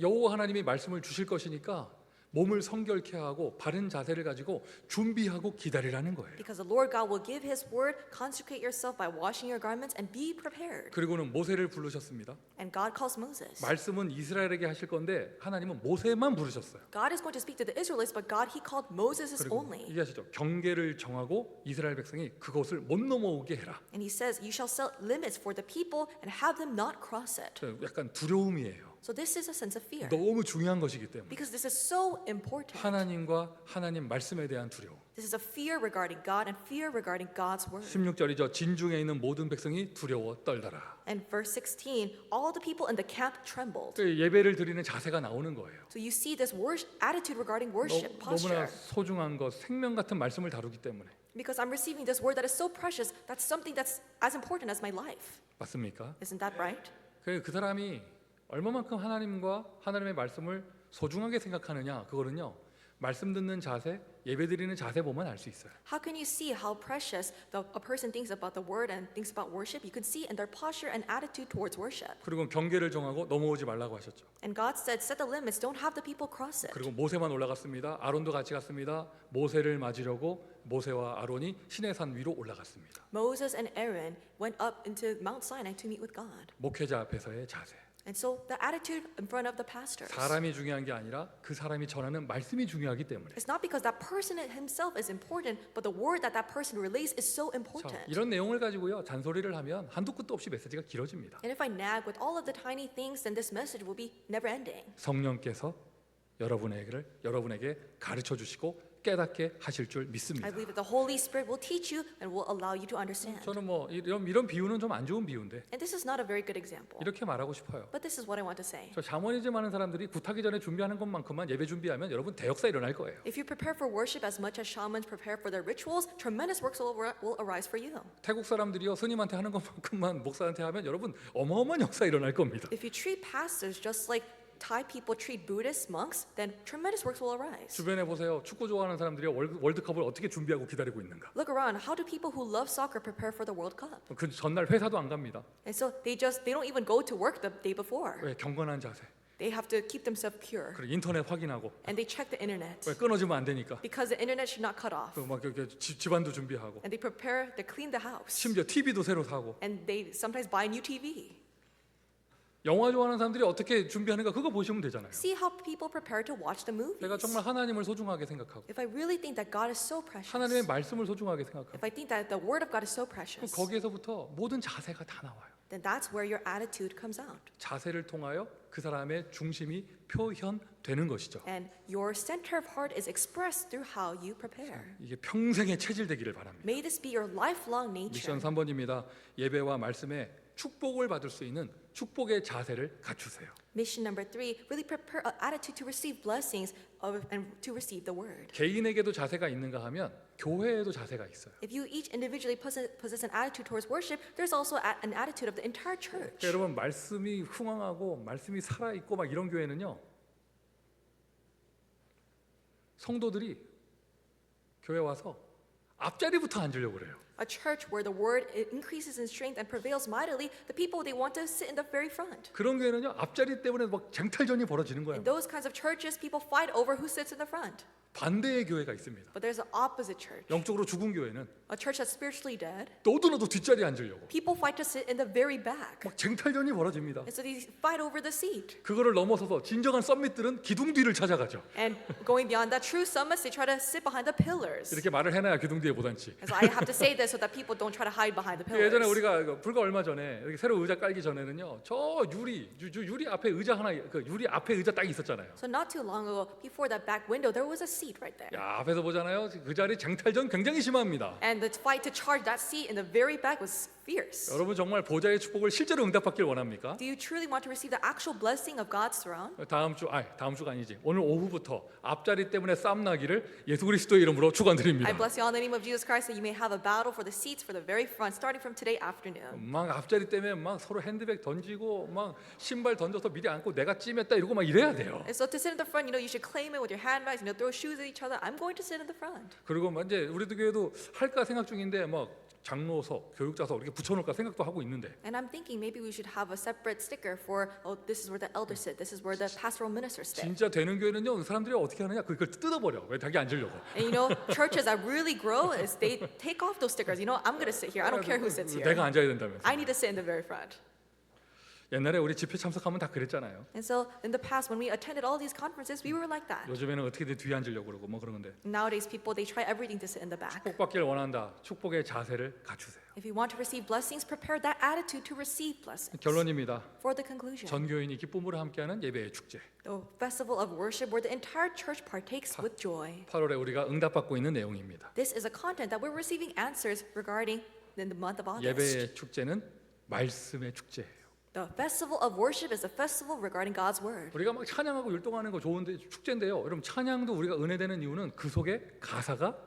[SPEAKER 2] 여호와 하나님이 말씀을 주실 것이니까 몸을 성결케 하고 바른 자세를 가지고 준비하고 기다리라는 거예요.
[SPEAKER 3] Because the Lord God will give His word, consecrate yourself by washing your garments and be prepared.
[SPEAKER 2] 그리고는 모세를 부르셨습니다.
[SPEAKER 3] And God calls Moses.
[SPEAKER 2] 말씀은 이스라엘에게 하실 건데 하나님은 모세만 부르셨어요.
[SPEAKER 3] God is going to speak to the Israelites, but God, He called Moses
[SPEAKER 2] 그리고
[SPEAKER 3] only.
[SPEAKER 2] 이해하시죠? 경계를 정하고 이스라엘 백성이 그것을 못 넘어오게 해라.
[SPEAKER 3] And He says, "You shall set limits for the people and have them not cross it."
[SPEAKER 2] 약간 두려움이에요.
[SPEAKER 3] So this is a sense of fear.
[SPEAKER 2] 너무 중요한 것이기 때문에
[SPEAKER 3] Because this is so important.
[SPEAKER 2] 하나님과 하나님 말씀에 대한 두려움.
[SPEAKER 3] This is a fear regarding God and fear regarding God's word.
[SPEAKER 2] 16절이죠. 진중에 있는 모든 백성이 두려워 떨더라.
[SPEAKER 3] And verse 16, all the people in the camp trembled.
[SPEAKER 2] 예배를 드리는 자세가 나오는 거예요.
[SPEAKER 3] So you see this attitude regarding worship
[SPEAKER 2] 너무나
[SPEAKER 3] posture.
[SPEAKER 2] 소중한 것, 생명 같은 말씀을 다루기 때문에.
[SPEAKER 3] Because I'm receiving this word that is so precious, that's something that's as important as my life.
[SPEAKER 2] 맞습니까?
[SPEAKER 3] Isn't that right?
[SPEAKER 2] 그 사람이 얼마만큼 하나님과 하나님의 말씀을 소중하게 생각하느냐, 그거는요 말씀 듣는 자세, 예배 드리는 자세 보면 알 수 있어요.
[SPEAKER 3] How can you see how precious a person thinks about the word and thinks about worship? You can see in their posture and attitude towards worship.
[SPEAKER 2] 그리고 경계를 정하고 넘어오지 말라고 하셨죠.
[SPEAKER 3] And God said, set the limits, don't have the people cross it.
[SPEAKER 2] 그리고 모세만 올라갔습니다. 아론도 같이 갔습니다. 모세를 맞으려고 모세와 아론이 시내산 위로 올라갔습니다.
[SPEAKER 3] Moses and Aaron went up into Mount Sinai to meet with God.
[SPEAKER 2] 목회자 앞에서의 자세.
[SPEAKER 3] And so the attitude in front of the pastors.
[SPEAKER 2] 사람이 중요한 게 아니라 그 사람이 전하는 말씀이 중요하기 때문에.
[SPEAKER 3] It's not because that person himself is important, but the word that that person relays is so
[SPEAKER 2] 자,
[SPEAKER 3] important.
[SPEAKER 2] 이런 내용을 가지고요 잔소리를 하면 한두 끝도 없이 메시지가 길어집니다.
[SPEAKER 3] And if I nag with all of the tiny things, then this message will be never ending.
[SPEAKER 2] 성령께서 여러분에게 가르쳐 주시고 깨닫게 하실 줄 믿습니다.
[SPEAKER 3] I believe that the Holy Spirit will teach you and will allow you to understand.
[SPEAKER 2] 저는 뭐 이런 비유는 좀 안 좋은 비유인데
[SPEAKER 3] And this is not a very good example,
[SPEAKER 2] 이렇게 말하고 싶어요.
[SPEAKER 3] but this is what I want to say.
[SPEAKER 2] 저 샤머니즘 하는 사람들이 굿하기 전에 준비하는 것만큼만 예배 준비하면 여러분 대역사 일어날 거예요.
[SPEAKER 3] If you prepare for worship as much as shamans prepare for their rituals, tremendous works will arise for you.
[SPEAKER 2] 태국 사람들이요 스님한테 하는 것만큼만 목사한테 하면 여러분 어마어마한 역사 일어날 겁니다.
[SPEAKER 3] If you treat pastors just like Thai people treat Buddhist monks, then tremendous works will arise.
[SPEAKER 2] 주변에 보세요. 축구 좋아하는 사람들이 월드컵을 어떻게 준비하고 기다리고 있는가.
[SPEAKER 3] Look around. How do people who love soccer prepare for the World Cup?
[SPEAKER 2] 그 전날 회사도 안 갑니다.
[SPEAKER 3] And so they don't even go to work the day before.
[SPEAKER 2] 왜? 경건한 자세.
[SPEAKER 3] They have to keep themselves pure.
[SPEAKER 2] 그리고 인터넷 확인하고
[SPEAKER 3] And they check the internet
[SPEAKER 2] 왜? 끊어지면 안 되니까.
[SPEAKER 3] because the internet should not cut off.
[SPEAKER 2] 막 집안도 준비하고
[SPEAKER 3] And they clean the house.
[SPEAKER 2] 심지어 TV도 새로 사고.
[SPEAKER 3] And they sometimes buy a new TV.
[SPEAKER 2] 영화 좋아하는 사람들이 어떻게 준비하는가 그거 보시면 되잖아요.
[SPEAKER 3] See how people prepare to watch the movies.
[SPEAKER 2] 내가 정말 하나님을 소중하게 생각하고
[SPEAKER 3] If I really think that God is so precious,
[SPEAKER 2] 하나님의 말씀을 소중하게 생각하고
[SPEAKER 3] if I think that the word of God is so
[SPEAKER 2] 그럼
[SPEAKER 3] precious,
[SPEAKER 2] 거기에서부터 모든 자세가 다 나와요.
[SPEAKER 3] then that's where your attitude comes out.
[SPEAKER 2] 자세를 통하여 그 사람의 중심이 표현되는 것이죠.
[SPEAKER 3] And your center of heart is expressed through how you prepare.
[SPEAKER 2] 이게 평생에 체질되기를 바랍니다.
[SPEAKER 3] May this be your lifelong nature.
[SPEAKER 2] 미션 3번입니다. 예배와 말씀에 축복을 받을 수 있는 축복의 자세를 갖추세요.
[SPEAKER 3] Mission number 3, really prepare an attitude to receive blessings and to receive the word.
[SPEAKER 2] 개인에게도 자세가 있는가 하면 교회에도 자세가 있어요.
[SPEAKER 3] If you each individually possess an attitude towards worship, there's also an attitude of the entire church.
[SPEAKER 2] 그러니까 여러분 말씀이 흥황하고 말씀이 살아 있고 막 이런 교회는요. 성도들이 교회 와서 앞자리부터 앉으려고 그래요.
[SPEAKER 3] A church where the word increases in strength and prevails mightily, the people they want to sit in the very front.
[SPEAKER 2] 그런 교회는요 앞자리 때문에 막 쟁탈전이 벌어지는 거예요.
[SPEAKER 3] In those kinds of churches, people fight over who sits in the front.
[SPEAKER 2] 반대의 교회가 있습니다.
[SPEAKER 3] But there's an opposite church.
[SPEAKER 2] 영적으로 죽은 교회는
[SPEAKER 3] A church that's spiritually dead.
[SPEAKER 2] 너도 뒷자리에 앉으려고
[SPEAKER 3] People fight to sit in the very back.
[SPEAKER 2] 막 쟁탈전이 벌어집니다.
[SPEAKER 3] And so they fight over the seat.
[SPEAKER 2] 그거를 넘어서서 진정한 썸밋들은 기둥 뒤를 찾아가죠.
[SPEAKER 3] And going beyond that, true summits, they try to sit behind the pillars.
[SPEAKER 2] 이렇게 말을 해놔야 기둥 뒤에 못 앉지.
[SPEAKER 3] And so I have to say this so that people don't try to hide behind the pillars.
[SPEAKER 2] 예전에 우리가 불과 얼마 전에 이렇게 새로 의자 깔기 전에는요 저 유리 앞에 의자 하나 그 유리 앞에 의자 딱 있었잖아요.
[SPEAKER 3] So not too long ago, before that back window, there was a seat right there.
[SPEAKER 2] 야 앞에서 보잖아요 그 자리 쟁탈전 굉장히 심합니다.
[SPEAKER 3] And the fight to charge that seat in the very back was fierce.
[SPEAKER 2] 여러분 정말 보좌의 축복을 실제로 응답받길 원합니까?
[SPEAKER 3] Do you truly want to receive the actual blessing of God's throne?
[SPEAKER 2] 다음 주가 아니지. 오늘 오후부터 앞자리 때문에 싸움 나기를 예수 그리스도의 이름으로 축원드립니다.
[SPEAKER 3] I bless you all in the name of Jesus Christ that you may have a battle for the seats for the very front starting from today afternoon.
[SPEAKER 2] 막 앞자리 때문에 막 서로 핸드백 던지고 막 신발 던져서 미리 안고 내가 찜했다 이러고 막 이래야 돼요.
[SPEAKER 3] And so to sit in the front, you should claim it with your handbags, throw shoes at each other. I'm going to sit in the front.
[SPEAKER 2] 그리고 막 이제 우리도 교회도 할까 생각 중인데 막 장로석, 교육자석 이렇게 붙여놓을까 생각도 하고 있는데
[SPEAKER 3] And I'm thinking maybe we should have a separate sticker for, oh, this is where the elders sit, this is where the pastoral ministers sit.
[SPEAKER 2] 진짜 되는 교회는요 사람들이 어떻게 하느냐 그걸 뜯어버려 왜 자기 앉으려고.
[SPEAKER 3] And churches that really grow is they take off those stickers. I'm going to sit here. I don't care who sits here.
[SPEAKER 2] 내가 앉아야 된다면서.
[SPEAKER 3] I need to sit in the very front.
[SPEAKER 2] 옛날에 우리 집회 참석하면 다 그랬잖아요.
[SPEAKER 3] And so in the past, when we attended all these conferences, we were like that.
[SPEAKER 2] 요즘에는 어떻게든 뒤에 앉으려고 그러고 뭐 그러는데
[SPEAKER 3] Nowadays, people, they try everything to sit in the back.
[SPEAKER 2] 축복받기를 원한다. 축복의 자세를 갖추세요.
[SPEAKER 3] If you want to receive blessings, prepare that attitude to receive blessings.
[SPEAKER 2] 결론입니다.
[SPEAKER 3] For the conclusion,
[SPEAKER 2] 전 교인이 기쁨으로 함께하는 예배의 축제.
[SPEAKER 3] the festival of worship where the entire church partakes with joy.
[SPEAKER 2] 8월에 우리가 응답받고 있는 내용입니다.
[SPEAKER 3] This is a content that we're receiving answers regarding in the month of August.
[SPEAKER 2] 예배의 축제는 말씀의 축제예요.
[SPEAKER 3] The festival of worship is a festival regarding God's word.
[SPEAKER 2] 우리가 막 찬양하고 율동하는 거 좋은데 축제인데요. 여러분 찬양도 우리가 은혜되는 이유는 그 속에 가사가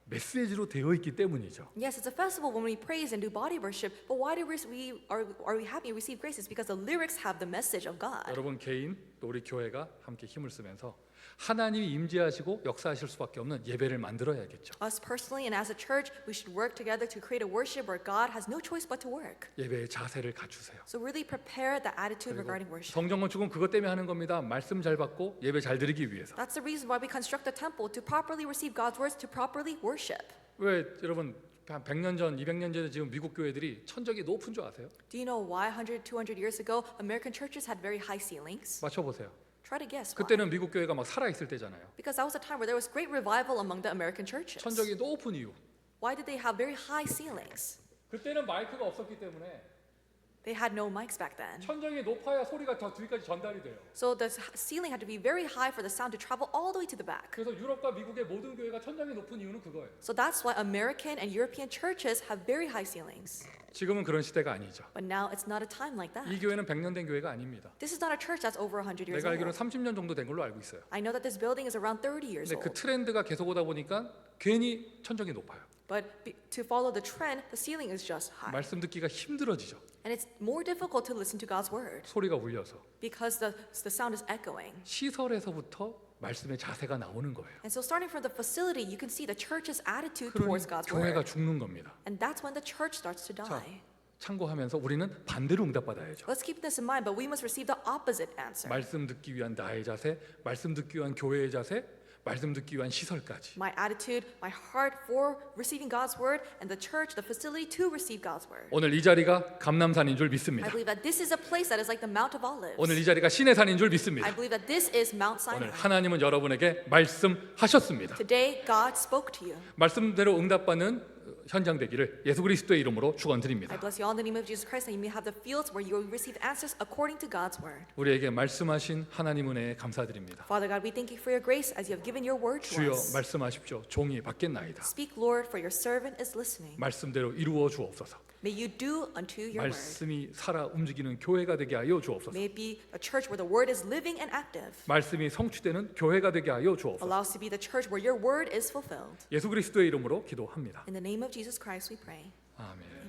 [SPEAKER 2] 메시지로 되어 있기 때문이죠.
[SPEAKER 3] Yes, it's a festival when we praise and do body worship, but why do are we happy and receive grace? It's because the lyrics have the message of God.
[SPEAKER 2] 여러분 개인 또 우리 교회가 함께 힘을 쓰면서 하나님이 임재하시고 역사하실 수밖에 없는 예배를 만들어야겠죠.
[SPEAKER 3] Us personally and as a church, we should work together to create a worship where God has no choice but to work.
[SPEAKER 2] 예배의 자세를 갖추세요.
[SPEAKER 3] So really prepare the attitude regarding worship.
[SPEAKER 2] 성전 건축은 그것 때문에 하는 겁니다. 말씀 잘 받고 예배 잘 드리기 위해서.
[SPEAKER 3] That's the reason why we construct the temple, to properly receive God's words, to properly worship.
[SPEAKER 2] 왜 여러분 한 100년 전, 200년 전에 지금 미국 교회들이 천적이 높은 줄 아세요?
[SPEAKER 3] Do you know why 100, 200 years ago American churches had very high ceilings?
[SPEAKER 2] 맞춰보세요.
[SPEAKER 3] Try to guess why.
[SPEAKER 2] 그때는 미국 교회가 막 살아 있을 때잖아요.
[SPEAKER 3] Because that was a time where there was great revival among the American churches.
[SPEAKER 2] 천적이 높은 이유.
[SPEAKER 3] Why did they have very high ceilings?
[SPEAKER 2] 그때는 마이크가 없었기 때문에
[SPEAKER 3] They had no mics back then.
[SPEAKER 2] 천정이 높아야 소리가 더 뒤까지 전달이 돼요.
[SPEAKER 3] So the ceiling had to be very high for the sound to travel all the way to the back.
[SPEAKER 2] 그래서 유럽과 미국의 모든 교회가 천정이 높은 이유는 그거예요.
[SPEAKER 3] So that's why American and European churches have very high ceilings.
[SPEAKER 2] 지금은 그런 시대가 아니죠.
[SPEAKER 3] But now it's not a time like that.
[SPEAKER 2] 이 교회는 100년 된 교회가 아닙니다.
[SPEAKER 3] This is not a church that's over 100 years
[SPEAKER 2] 내가 알기로는
[SPEAKER 3] old.
[SPEAKER 2] 30년 정도 된 걸로 알고 있어요.
[SPEAKER 3] I know that this building is around 30 years
[SPEAKER 2] 근데 그
[SPEAKER 3] old.
[SPEAKER 2] 트렌드가 계속 오다 보니까 괜히 천정이 높아요.
[SPEAKER 3] But to follow the trend, the ceiling is just high.
[SPEAKER 2] 말씀 듣기가 힘들어지죠.
[SPEAKER 3] And it's more difficult to listen to God's word
[SPEAKER 2] 소리가 울려서
[SPEAKER 3] because the sound is echoing.
[SPEAKER 2] 시설에서부터 말씀의 자세가 나오는 거예요.
[SPEAKER 3] And so starting from the facility, you can see the church's attitude
[SPEAKER 2] 그러니
[SPEAKER 3] towards God's
[SPEAKER 2] 교회가
[SPEAKER 3] word.
[SPEAKER 2] 죽는 겁니다.
[SPEAKER 3] And that's when the church starts to
[SPEAKER 2] 자,
[SPEAKER 3] die.
[SPEAKER 2] 참고하면서 우리는 반대로 응답받아야죠.
[SPEAKER 3] Let's keep this in mind, but we must receive the opposite answer.
[SPEAKER 2] 말씀 듣기 위한 나의 자세, 말씀 듣기 위한 교회의 자세, 말씀 듣기 위한 시설까지.
[SPEAKER 3] My attitude, my heart for receiving God's word, and the church, the facility to receive God's word.
[SPEAKER 2] 오늘 이 자리가 감람산인 줄
[SPEAKER 3] I
[SPEAKER 2] 믿습니다.
[SPEAKER 3] believe that this is a place that is like the Mount of Olives.
[SPEAKER 2] 오늘 이 자리가 신의 산인 줄
[SPEAKER 3] I
[SPEAKER 2] 믿습니다.
[SPEAKER 3] believe that this is Mount
[SPEAKER 2] 오늘
[SPEAKER 3] Sinai.
[SPEAKER 2] 하나님은 여러분에게 말씀하셨습니다.
[SPEAKER 3] Today, God spoke to you.
[SPEAKER 2] 말씀대로 응답받는 현장 되기를 예수 그리스도의 이름으로
[SPEAKER 3] I
[SPEAKER 2] 축원드립니다.
[SPEAKER 3] bless you all in the name of Jesus Christ, that you may have the fields where you will receive answers according to God's word.
[SPEAKER 2] 우리에게 말씀하신 하나님 은혜에 감사드립니다.
[SPEAKER 3] Father God, we thank you for your grace as you have given your word to
[SPEAKER 2] 주여
[SPEAKER 3] us.
[SPEAKER 2] 말씀하십시오. 종이 받겠나이다.
[SPEAKER 3] Speak, Lord, for your servant is listening.
[SPEAKER 2] 말씀대로 이루어 주옵소서.
[SPEAKER 3] May you do unto your word.
[SPEAKER 2] 말씀이 살아 움직이는 교회가 되게 하여 주옵소서.
[SPEAKER 3] May it be a church where the word is living and active.
[SPEAKER 2] 말씀이 성취되는 교회가 되게 하여 주옵소서.
[SPEAKER 3] Allow us to be the church where your word is fulfilled.
[SPEAKER 2] 예수 그리스도의 이름으로 기도합니다.
[SPEAKER 3] In the name of Jesus Christ we pray.
[SPEAKER 2] 아멘.